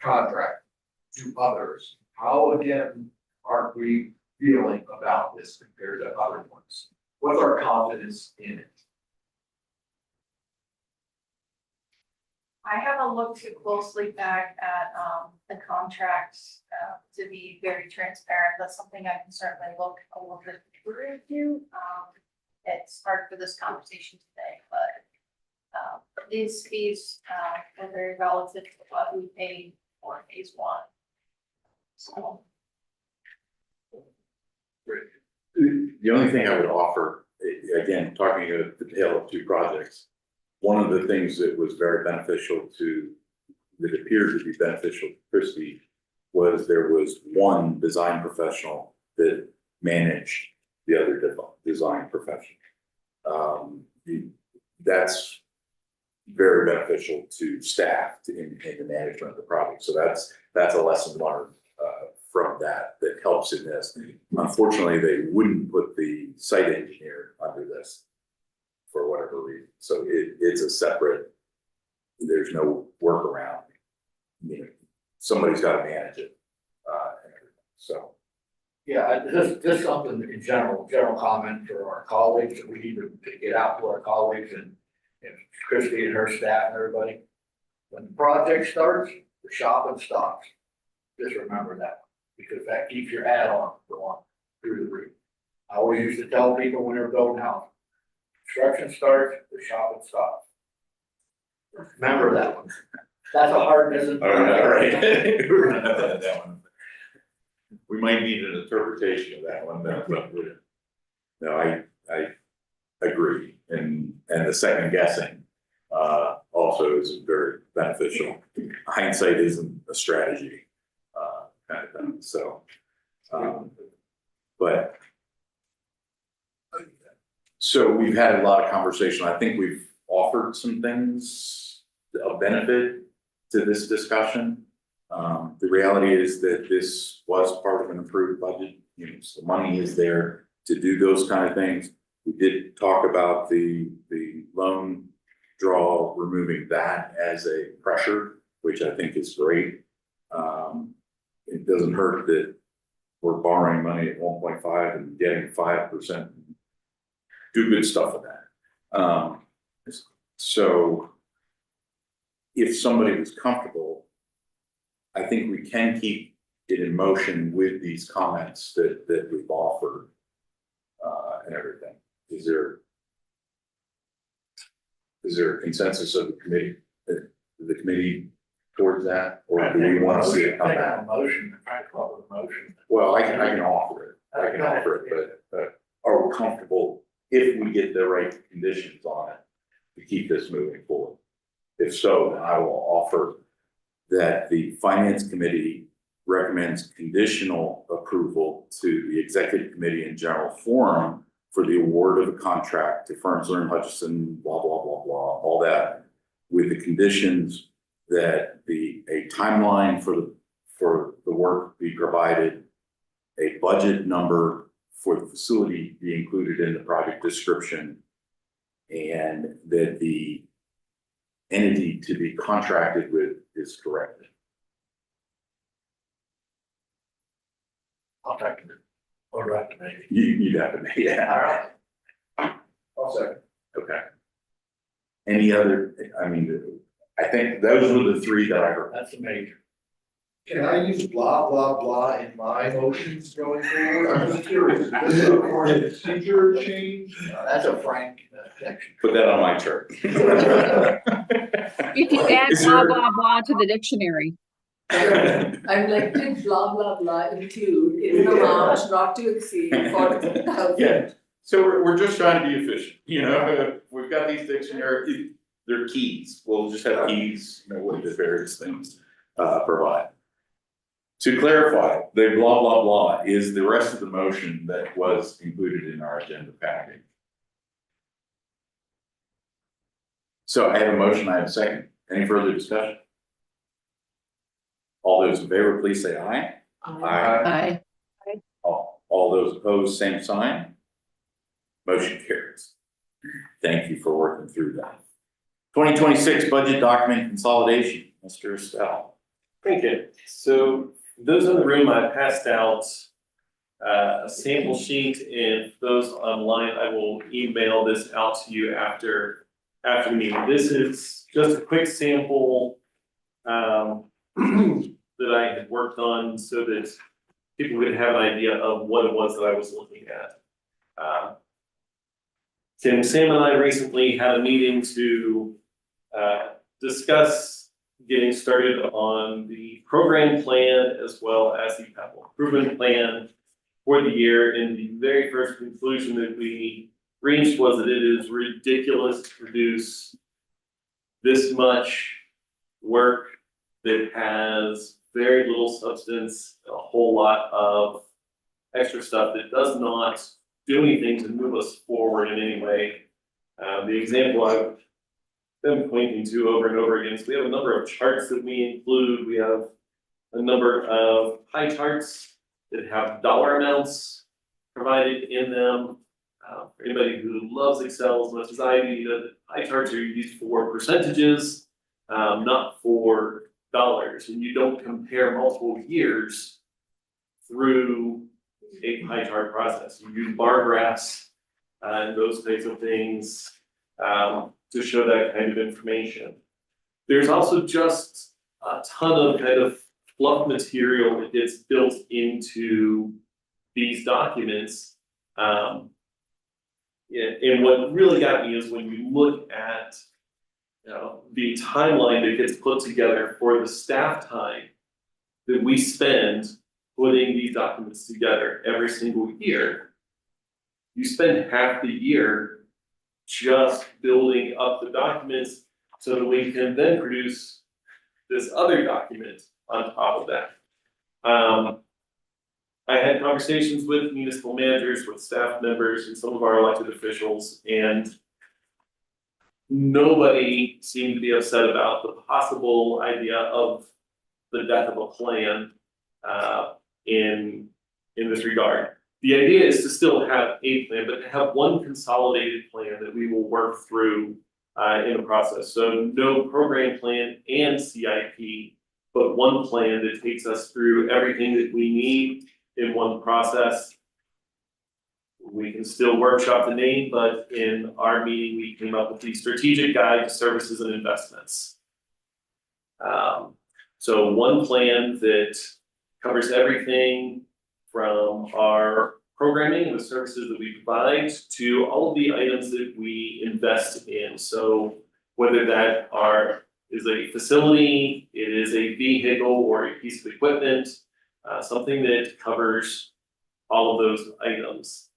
contract to others, how again are we feeling about this compared to other ones? What's our confidence in it? I haven't looked too closely back at, the contracts, to be very transparent. That's something I can certainly look a little bit deeper into. It's hard for this conversation today, but these fees, are very relative to what we paid for phase one. So. The only thing I would offer, again, talking of the tale of two projects, one of the things that was very beneficial that appeared to be beneficial to Christie was there was one design professional that managed the other design professional. That's very beneficial to staff in the management of the project. So that's a lesson learned from that helps in this. Unfortunately, they wouldn't put the site engineer under this for whatever reason. So it's a separate, there's no workaround. Somebody's got to manage it. And everything. So. Yeah, just something in general comment for our colleagues, that we need to get out to our colleagues and Christie and her staff and everybody. When the project starts, the shopping stops. Just remember that, because that keeps your add-on going through the roof. I always used to tell people when they're building houses, construction starts, the shopping stops. Remember that one. That's a hard business. All right. We're gonna have to add that one. We might need an interpretation of that one, but no, I agree. And the second guessing also is very beneficial. Hindsight isn't a strategy, kind of thing. So, so we've had a lot of conversation. I think we've offered some things of benefit to this discussion. The reality is that this was part of an approved budget, so money is there to do those kind of things. We did talk about the loan draw, removing that as a pressure, which I think is great. It doesn't hurt that we're borrowing money at 1.5 and getting 5%. Do good stuff with that. So if somebody was comfortable, I think we can keep it in motion with these comments that we've offered and everything. Is there a consensus of the committee towards that, or do we want to see it come back? Motion, try to come up with a motion. Well, I can offer it, but are we comfortable if we get the right conditions on it to keep this moving forward? If so, then I will offer that the finance committee recommends conditional approval to the executive committee in general forum for the award of a contract to Furns Learn Hutchison, blah, blah, blah, blah, all that, with the conditions that a timeline for the work be provided, a budget number for the facility be included in the project description, and that the entity to be contracted with is correct. I'll take it. All right, maybe. You'd have to make, yeah. All right. I'll second. Okay. Any other, I mean, I think those were the three that I heard. That's a major. Can I use blah, blah, blah in my motions going forward? I'm just curious, is this a procedure change? That's a frank section. Put that on my chart. If you add Is blah, there- blah, blah to the dictionary. I'm like, did blah, blah, blah include in the amount not to exceed 40,000? Yeah, so we're just trying to be efficient, you know, we've got these dictionary, they're keys, we'll just have keys, you know, what the various things provide. To clarify, the blah, blah, blah is the rest of the motion that was included in our agenda package. So I have a motion, I have a second, any further discussion? All those in favor, please say aye. Aye. All those opposed, same sign. Motion carries. Thank you for working through that. 2026 budget document consolidation, Mr. Estelle. Thank you. So those in the room, I passed out a sample sheet, and for those online, I will email this out to you after the meeting. This is just a quick sample that I had worked on so that people could have an idea of what it was that I was looking at. Tim, Sam and I recently had a meeting to discuss getting started on the program plan as well as the capital improvement plan for the year. And the very first conclusion that we reached was that it is ridiculous to produce this much work that has very little substance, a whole lot of extra stuff that does not do anything to move us forward in any way. The example I've been pointing to over and over again is we have a number of charts that we include. We have a number of pie charts that have dollar amounts provided in them. For anybody who loves Excel as much as I do, you know that pie charts are used for percentages, not for dollars, and you don't compare multiple years through a pie chart process. You use bar graphs and those types of things to show that kind of information. There's also just a ton of kind of fluff material that gets built into these documents. And what really got me is when you look at the timeline that gets put together for the staff time that we spend putting these documents together every single year. You spend half the year just building up the documents so that we can then produce this other document on top of that. I had conversations with municipal managers, with staff members, and some of our elected officials, and nobody seemed to be upset about the possible idea of the death of a plan in this regard. The idea is to still have a plan, but to have one consolidated plan that we will work through in the process. So no program plan and CIP, but one plan that takes us through everything that we need in one process. We can still workshop the name, but in our meeting, we came up with the strategic guide to services and investments. So one plan that covers everything from our programming and the services that we provide to all of the items that we invest in. So whether that is a facility, it is a vehicle or a piece of equipment, something that covers all of those items.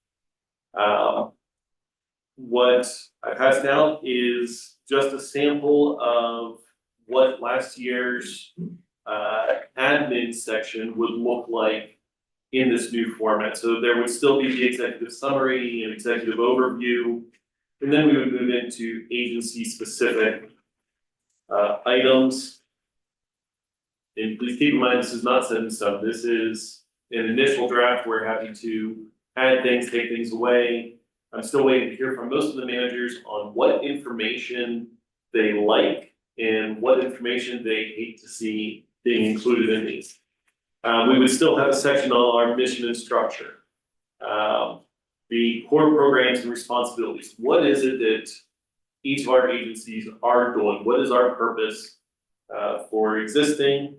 What I passed out is just a sample of what last year's admin section would look like in this new format. So there would still be the executive summary and executive overview, and then we would move into agency specific items. And please keep in mind, this is not set in stone. This is an initial draft. We're happy to add things, take things away. I'm still waiting to hear from most of the managers on what information they like and what information they hate to see being included in these. We would still have a section on our mission and structure. The core programs and responsibilities. What is it that each of our agencies are doing, what is our purpose for existing?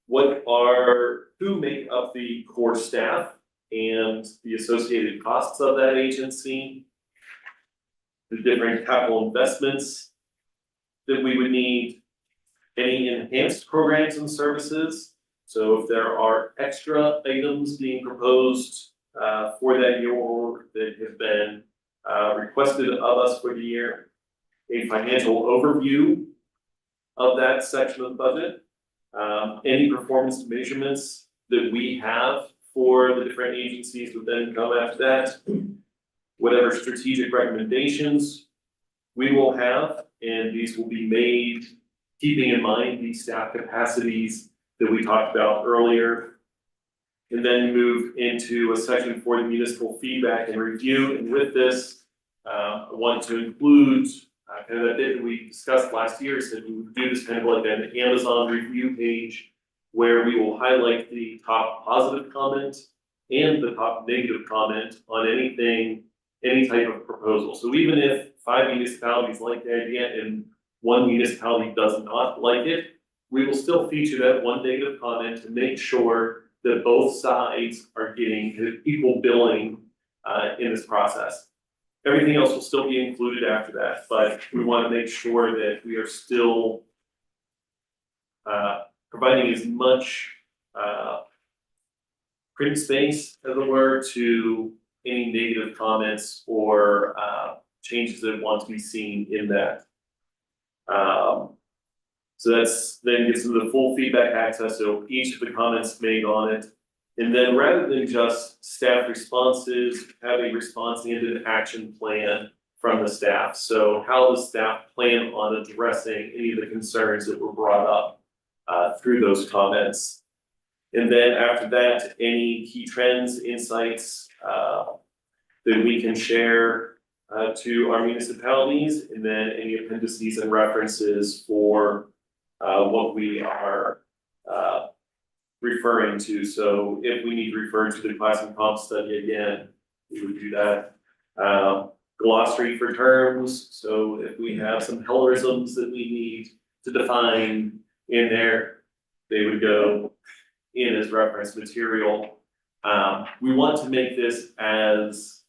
Who make up the core staff and the associated costs of that agency? The different capital investments that we would need, any enhanced programs and services. So if there are extra items being proposed for that year or that have been requested of us for the year, a financial overview of that section of the budget, any performance measurements that we have for the different agencies would then come after that. Whatever strategic recommendations we will have, and these will be made keeping in mind the staff capacities that we talked about earlier. And then move into a section for the municipal feedback and review. And with this, I want to include kind of that bit that we discussed last year, said we would do this kind of like an Amazon review page where we will highlight the top positive comment and the top negative comment on anything, any type of proposal. So even if 5 municipalities like the idea and 1 municipality does not like it, we will still feature that 1 negative comment to make sure that both sides are getting kind of equal billing in this process. Everything else will still be included after that, but we want to make sure that we are still providing as much print space, as it were, to any negative comments or changes that want to be seen in that. So that's then gives them the full feedback access to each of the comments made on it. And then rather than just staff responses, have a response and an action plan from the staff. So how does staff plan on addressing any of the concerns that were brought up through those comments? And then after that, any key trends, insights that we can share to our municipalities, and then any appendices and references for what we are referring to. So if we need to refer to the class and comp study again, we would do that. Glossary for terms, so if we have some Hellerisms that we need to define in there, they would go in as reference material. We want to make this as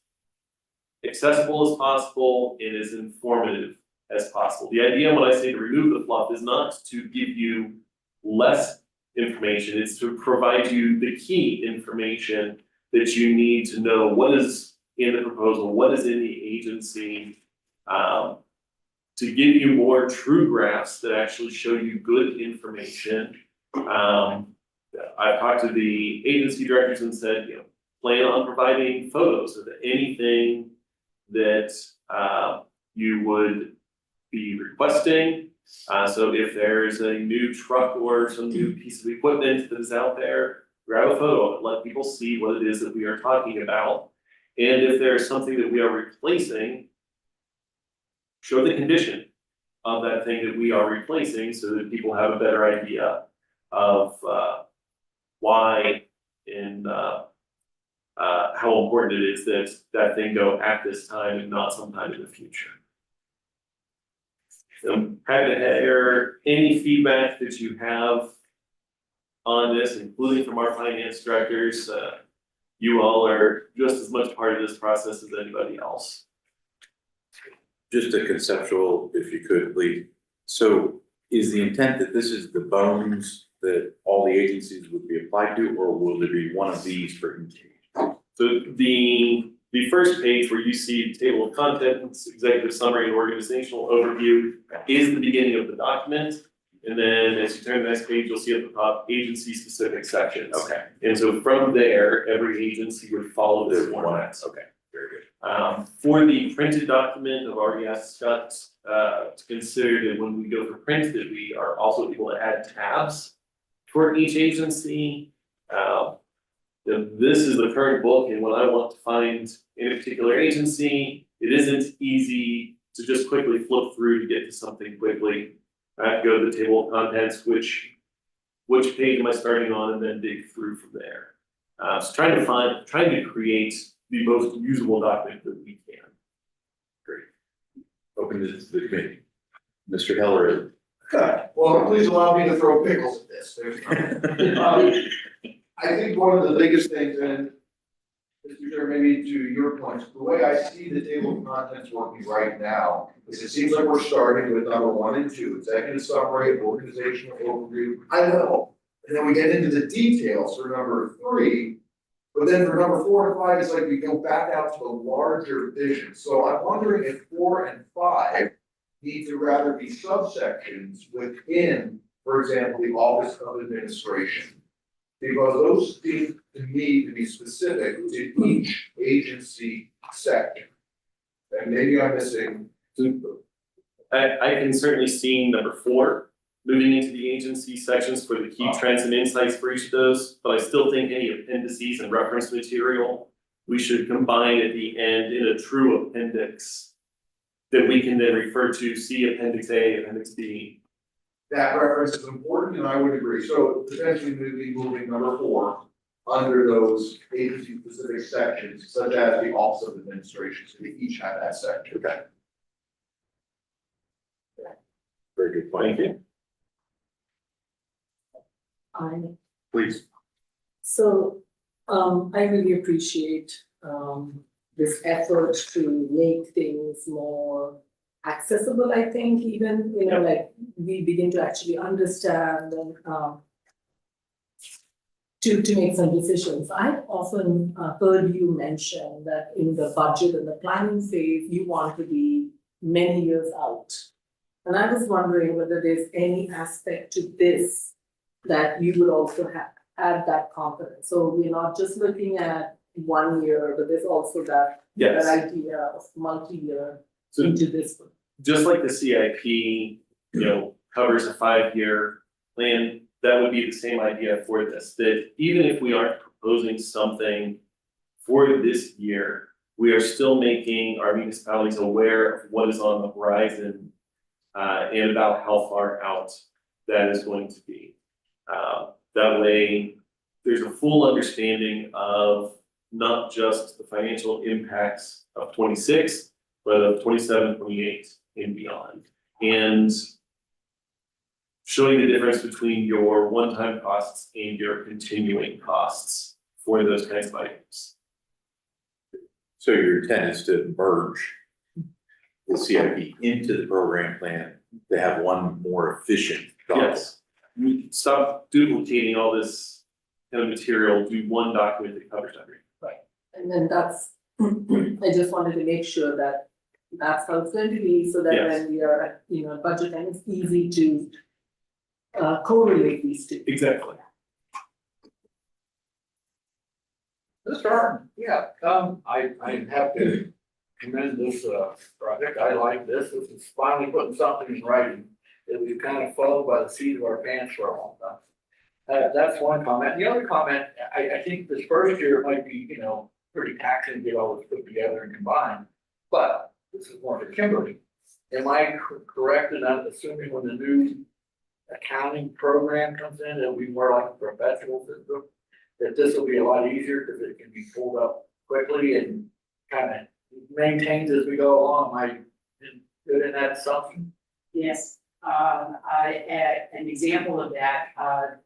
accessible as possible and as informative as possible. The idea when I say to remove the fluff is not to give you less information, it's to provide you the key information that you need to know what is in the proposal, what is in the agency, to give you more true graphs that actually show you good information. I've talked to the agency directors and said, you know, plan on providing photos of anything that you would be requesting. So if there's a new truck or some new piece of equipment that is out there, grab a photo and let people see what it is that we are talking about. And if there's something that we are replacing, show the condition of that thing that we are replacing so that people have a better idea of why and how important it is that that thing go at this time and not sometime in the future. So happy to hear any feedback that you have on this, including from our finance directors. You all are just as much part of this process as anybody else. Just a conceptual, if you could, please. So is the intent that this is the bones that all the agencies would be applied to, or will there be one of these for each agency? So the first page where you see table of contents, executive summary, and organizational overview is the beginning of the document. And then as you turn to the next page, you'll see at the top agency specific sections. Okay. And so from there, every agency would follow this format. Okay, very good. For the printed document, I've already asked Scott to consider that when we go for print, that we are also able to add tabs for each agency. This is the current book, and when I want to find in a particular agency, it isn't easy to just quickly flip through to get to something quickly. I have to go to the table of contents, which page am I starting on, and then dig through from there. So trying to create the most usable document that we can. Great. open it to the committee. Mr. Heller. Well, please allow me to throw pickles at this. I think one of the biggest things, and Mr. Chair, maybe to your point, the way I see the table of contents working right now is it seems like we're starting with number 1 and 2, executive summary, organizational overview, high level. And then we get into the details for number 3, but then for number 4 and 5, it's like we go back out to the larger vision. So I'm wondering if 4 and 5 need to rather be subsections within, for example, the Office of Administration. Because those seem to me to be specific to each agency section. And maybe I'm missing. I can certainly see number 4, moving into the agency sections for the key trends and insights for each of those, but I still think any appendices and reference material, we should combine at the end in a true appendix that we can then refer to, see Appendix A, Appendix B. That reference is important, and I would agree. So potentially moving number 4 under those agency-specific sections, such as the Office of Administration, so they each have that section. Okay. Very good point. Thank you. Please. So, I really appreciate, this effort to make things more accessible, I think, even, you know, like, we begin to actually understand and, to make some decisions. I've often heard you mention that in the budget and the planning phase, you want to be many years out. And I was wondering whether there's any aspect to this that you would also add that confidence. So we're not just looking at 1 year, but there's also that Yes. idea of multi-year So into this one. just like the CIP, covers a 5-year plan, that would be the same idea for this, that even if we aren't proposing something for this year, we are still making our municipalities aware of what is on the horizon, and about how far out that is going to be. That way, there's a full understanding of not just the financial impacts of 26, but of 27, 28 and beyond. And showing the difference between your one-time costs and your continuing costs for those kinds of items. So your intent is to merge the CIP into the program plan to have one more efficient document. Yes, we stop duplicating all this kind of material, do one document that covers everything. And then that's, I just wanted to make sure that that's how it's going to be, so that Yes. when we are at, budget time, it's easy to correlate these two. Exactly. Mr. Arden, yeah, I have to commend this, project, I like this is finally putting something in writing that we've kind of followed by the seat of our pants for a long time. That's one comment, the other comment, I think this first year might be, pretty taxing to get all this put together and combined, but this is more for Kimberly. Am I correct in that assuming when the new accounting program comes in, it'll be more like a professional system? That this will be a lot easier because it can be pulled up quickly and kind of maintained as we go along. Am I good in that assumption? Yes, an example of that,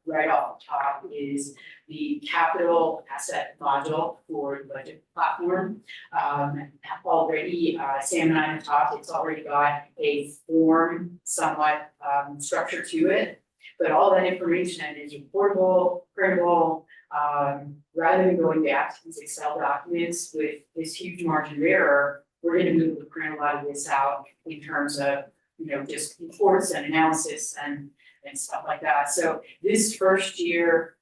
right off the top is the capital asset module for the budget platform. Already, Sam and I have talked, it's already got a form somewhat, structure to it. But all that information is reportable, printable, rather than going back to these Excel documents with this huge margin of error, we're gonna be able to print a lot of this out in terms of, just reports and analysis and stuff like that. So this first year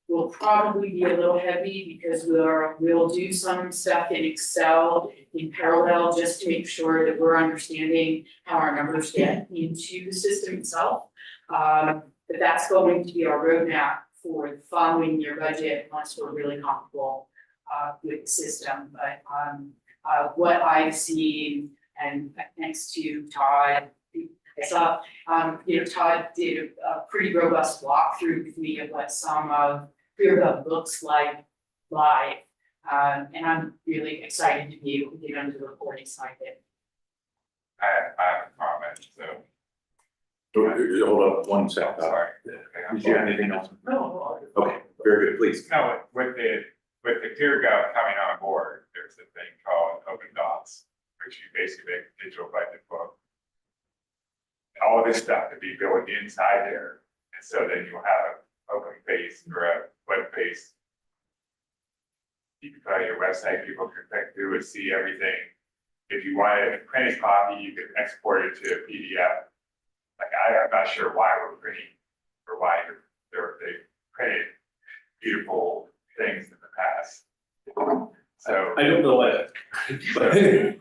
will probably be a little heavy because we'll do some stuff in Excel in parallel just to make sure that we're understanding how our numbers get into the system itself. But that's going to be our roadmap for the following year budget once we're really comfortable with the system. But what I've seen, and thanks to Todd, I saw, Todd did a pretty robust walkthrough with me of what some of PeerGov looks like live. And I'm really excited to be able to get under the reporting side of it. I have Hold up one second. Sorry. Did you have anything else? No. Okay, very good, please. No, with the ClearGov coming on board, there's a thing called Open Docs, which you basically make a digital budget book. All this stuff to be built inside there, and so then you'll have an open face or a web face. You can put on your website, people can click through and see everything. If you wanted a printed copy, you could export it to a PDF. Like, I'm not sure why we're printing, or why they printed beautiful things in the past. So. I don't know why. But,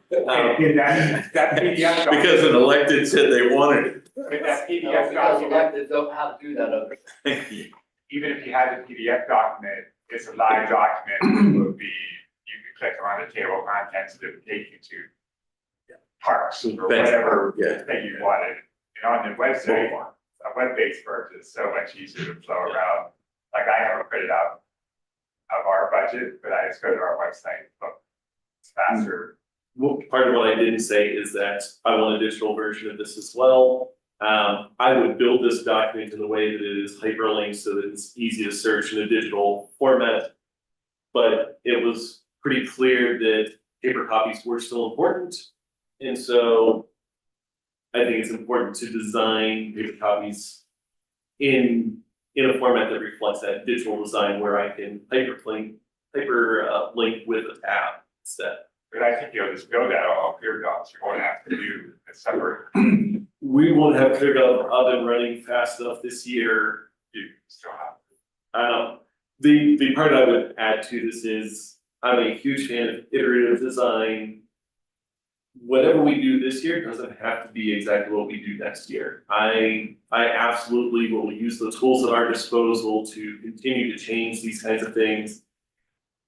That PDF. document- Because an elected said they wanted But that You know, PDF because document, elected don't have to do that other. it. even if you had a PDF document, it's a live document, it would be, you could click on the table of contents, and it would take you to parks or whatever Yeah. that you wanted. And on the website, a web-based version is so much easier to flow around. Like, I have it printed out of our budget, but I just go to our website, look, it's faster. Well, part of what I didn't say is that I want a digital version of this as well. I would build this document in a way that it is hyperlinked so that it's easy to search in a digital format. But it was pretty clear that paper copies were still important. And so I think it's important to design paper copies in a format that reflects that digital design where I can link with a tab instead. But I think you'll just build that all ClearDocs, you won't have to do a separate, We won't have ClearGov up and running fast enough this year. you still have. The part I would add to this is, I'm a huge fan of iterative design. Whatever we do this year doesn't have to be exactly what we do next year. I absolutely will use the tools at our disposal to continue to change these kinds of things.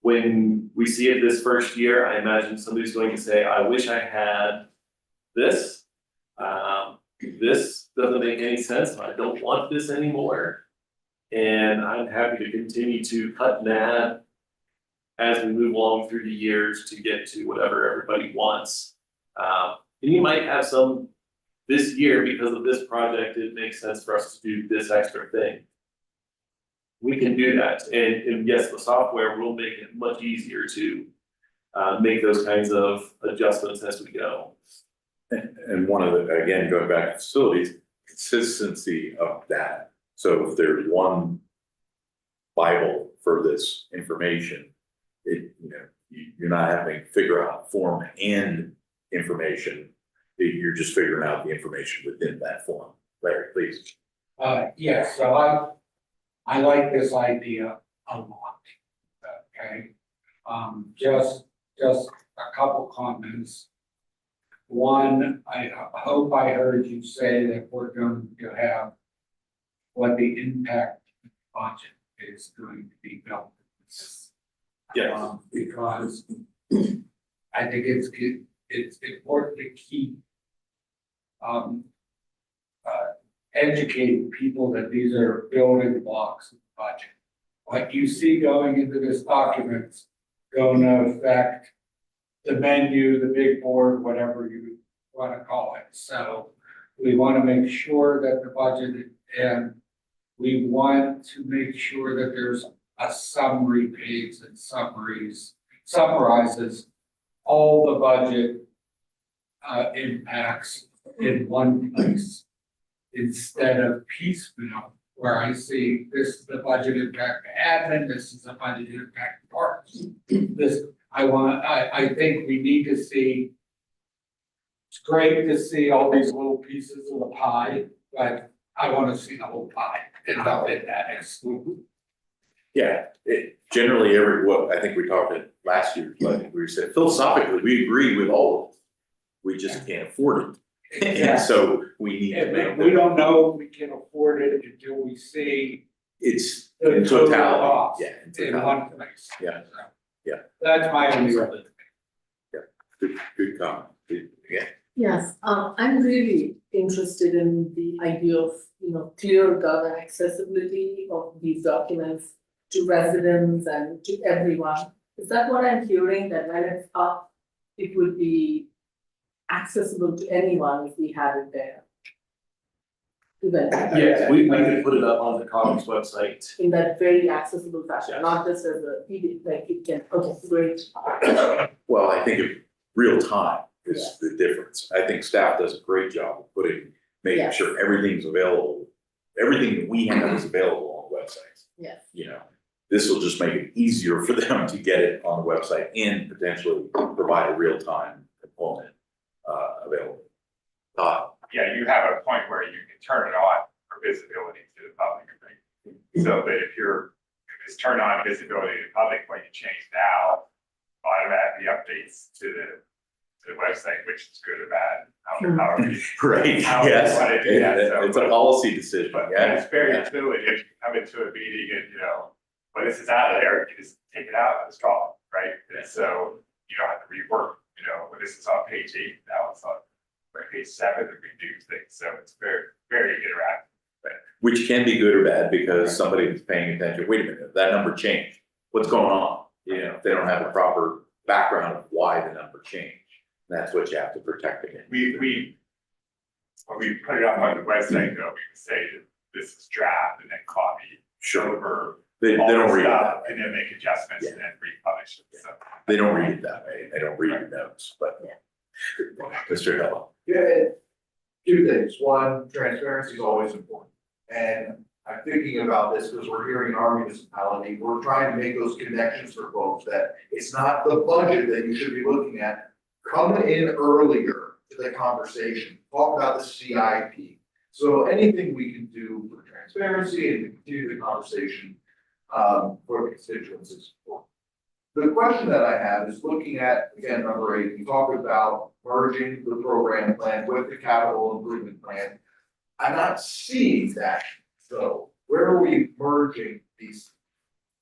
When we see it this first year, I imagine somebody's going to say, I wish I had this. This doesn't make any sense, I don't want this anymore. And I'm happy to continue to cut and add as we move along through the years to get to whatever everybody wants. And you might have some this year, because of this project, it makes sense for us to do this extra thing. We can do that, and yes, the software will make it much easier to make those kinds of adjustments as we go. And one of the, again, going back to facilities, consistency of that. So if there's one Bible for this information, you're not having to figure out form and information. You're just figuring out the information within that form. Larry, please. Yes, so I like this idea a lot. Okay, just a couple comments. One, I hope I heard you say that we're going to have what the impact budget is going to be built. Yes. Because I think it's important to keep educating people that these are building blocks of the budget. What you see going into this document's going to affect the menu, the big board, whatever you want to call it. So we want to make sure that the budget, and we want to make sure that there's a summary page that summarizes all the budget impacts in one place, instead of piecemeal, where I see this is the budget impact to admin, this is the budget impact to parks. I think we need to see. It's great to see all these little pieces of the pie, but I want to see the whole pie and how big that is. Yeah, generally I think we talked it last year, but we said philosophically, we agree with all of it. We just can't afford it. And so we need to make. We don't know if we can afford it until we see It's the in total totality, cost yeah. in in totality. one place. Yeah. Yeah. That's my only. Good comment. Yeah. Yes, I'm really interested in the idea of, ClearGov and accessibility of these documents to residents and to everyone. Is that what I'm hearing, that when it's up, it would be accessible to anyone if we had it there? event. Yes, we could put it up on the Congress website. In that very accessible fashion, Yes. not just as a PD, like it can, okay, great. Well, I think real time is the difference. I think staff does a great job of making Yes. sure everything's available. Everything that we have is available on websites, Yes. you know. This will just make it easier for them to get it on the website and potentially provide a real-time component, available. Yeah, you have a point where you can turn it on for visibility to the public, right? So that if it's turned on visibility to the public, when you change now, automatically updates to the website, which is good or bad, however you Right, How you yes, wanna do that, so, it's a but- policy decision, But yeah. it's very yeah. fluid, if you come into a meeting and, when this is out of there, you just take it out and install it, right? And so you don't have to rework, when this is on page 8, now it's on page 7, and we do things, so it's very, very interactive. Which can be good or bad because somebody is paying attention, wait a minute, that number changed, what's going on? If they don't have a proper background of why the number changed, that's what you have to protect against. When we put it up on the website, though, we can say that this is draft and then copy Sure, over they all don't the read it stuff that way, and then make adjustments and then republish it, so. they don't read it that way, they don't read the notes, but. Mr. Hill. Yeah, two things. One, transparency is always important. And I'm thinking about this because we're hearing in our municipality, we're trying to make those connections for folks that it's not the budget that you should be looking at. Come in earlier to the conversation, talk about the CIP. So anything we can do for transparency and to continue the conversation for constituents is important. The question that I have is looking at, again, number 8, we talked about merging the program plan with the capital improvement plan. I'm not seeing that, so where are we merging these?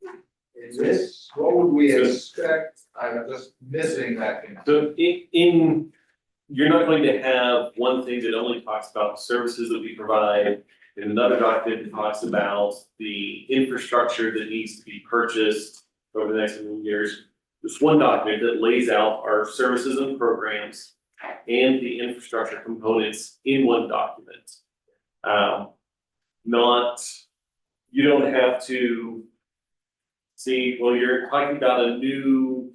In this, what would we expect? I'm just missing that. So you're not going to have one thing that only talks about the services that we provide, and another document that talks about the infrastructure that needs to be purchased over the next few years. There's one document that lays out our services and programs and the infrastructure components in one document. You don't have to see, well, you're talking about a new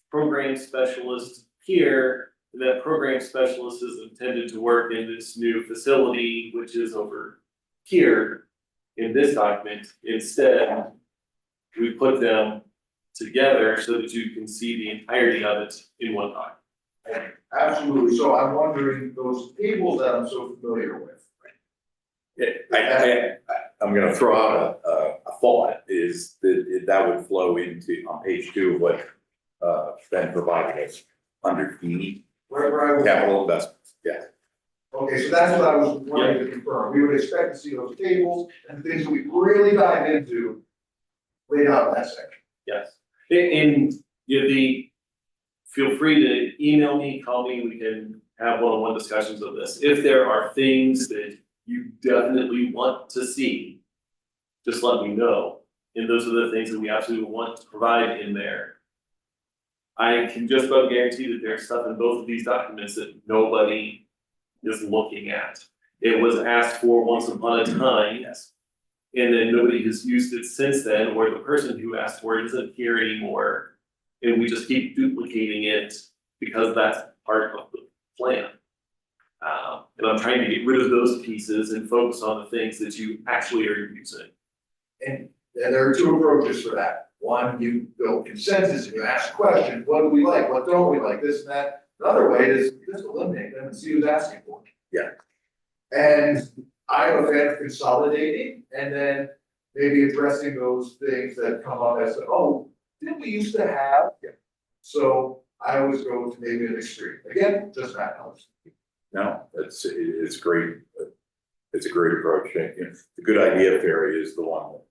program specialist here. That program specialist is intended to work in this new facility, which is over here in this document. Instead, we put them together so that you can see the entirety of it in one document. Absolutely, so I'm wondering, those tables that I'm so familiar with. I'm gonna throw out a thought, is that would flow into, on page 2 of what, Ben provided us under D, Where I was. capital investments, yeah. Okay, so that's what I was wanting to confirm. We would expect to see those tables and things that we really dive into laid out in that section. Yes, feel free to email me, call me, we can have one-on-one discussions of this. If there are things that you definitely want to see, just let me know. And those are the things that we absolutely want to provide in there. I can just about guarantee that there's stuff in both of these documents that nobody is looking at. It was asked for once upon a time. Yes. And then nobody has used it since then, or the person who asked for it isn't here anymore. And we just keep duplicating it because that's part of the plan. And I'm trying to get rid of those pieces and focus on the things that you actually are using. And there are 2 approaches for that. One, you build consensus and you ask questions, what do we like, what don't we like, this and that. Another way is just eliminate them and see who's asking for it. Yeah. And I'm a fan of consolidating and then maybe addressing those things that come up as, oh, didn't we used to have? Yeah. So I always go to maybe an extreme. Again, just that helps. No, it's great, it's a great approach, the good idea theory is the one that,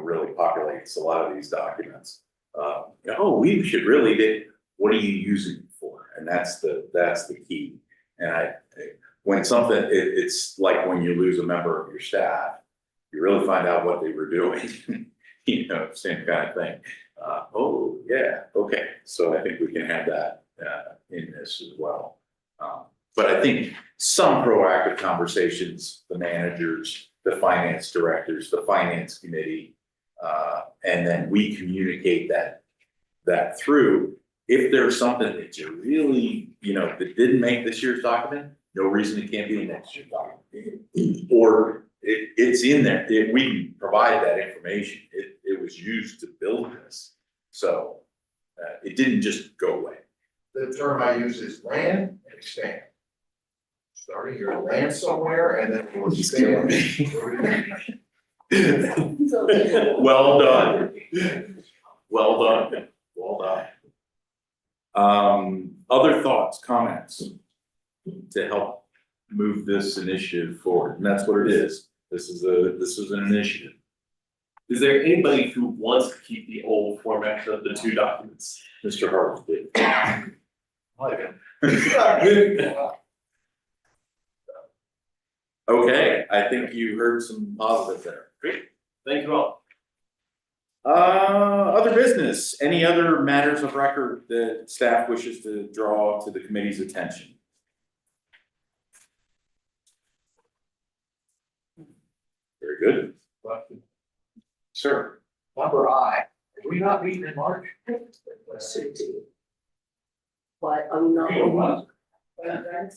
really populates a lot of these documents. We should really, what are you using it for? And that's the key. And when something, it's like when you lose a member of your staff, you really find out what they were doing, same kind of thing. Okay, so I think we can have that in this as well. But I think some proactive conversations, the managers, the finance directors, the finance committee, and then we communicate that through. If there's something that you really, that didn't make this year's document, no reason it can't be in next year's document. Or it's in there, we can provide that information, it was used to build this. So, it didn't just go away. The term I use is land and expand. Starting your land somewhere and then we'll expand. Well done. Well done, well done. Other thoughts, comments to help move this initiative forward, and that's what it is. This is an initiative. Is there anybody who wants to keep the old format of the two documents? Mr. Harvey did. Okay, I think you heard some positive there. Great, thank you all. Other business, any other matters of record that staff wishes to draw to the committee's attention? Very good. Sir. Number I, are we not meeting in March? Why, are we not? It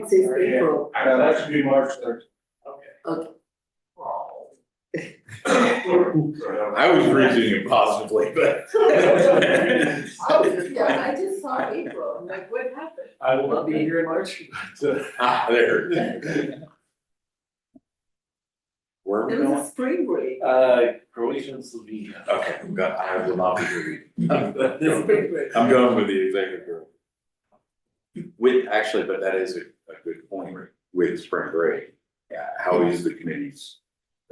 says April. Yeah, that should be March 3rd. Okay. I was reading it positively, but. Yeah, I just saw April, I'm like, what happened? I will not be here in March. Ah, there. Where are we It was going? a spring break. Croatia and Slovenia. Okay, I will not be here. Spring break. I'm going with the executive group. Actually, but that is a good point with spring break. Yeah, how is the committee's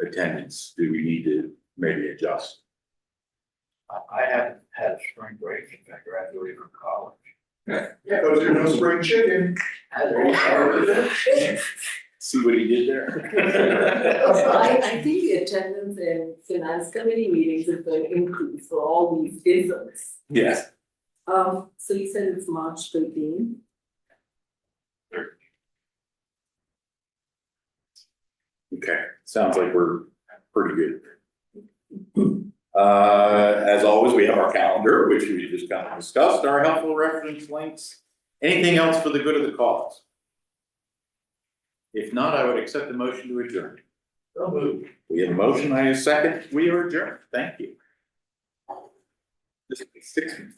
attendance? Do we need to maybe adjust? I haven't had a spring break since I graduated from college. Yeah, because there's no spring chicken. See what he did there? I think the attendance in finance committee meetings is going to increase for all these isms. Yes. So you said it's March 13. Okay, sounds like we're pretty good. As always, we have our calendar, which we just kind of discussed, our helpful reference links. Anything else for the good of the cause? If not, I would accept the motion to adjourn. So moved. We have a motion, I have a second, we are adjourned, thank you. This is 6 minutes.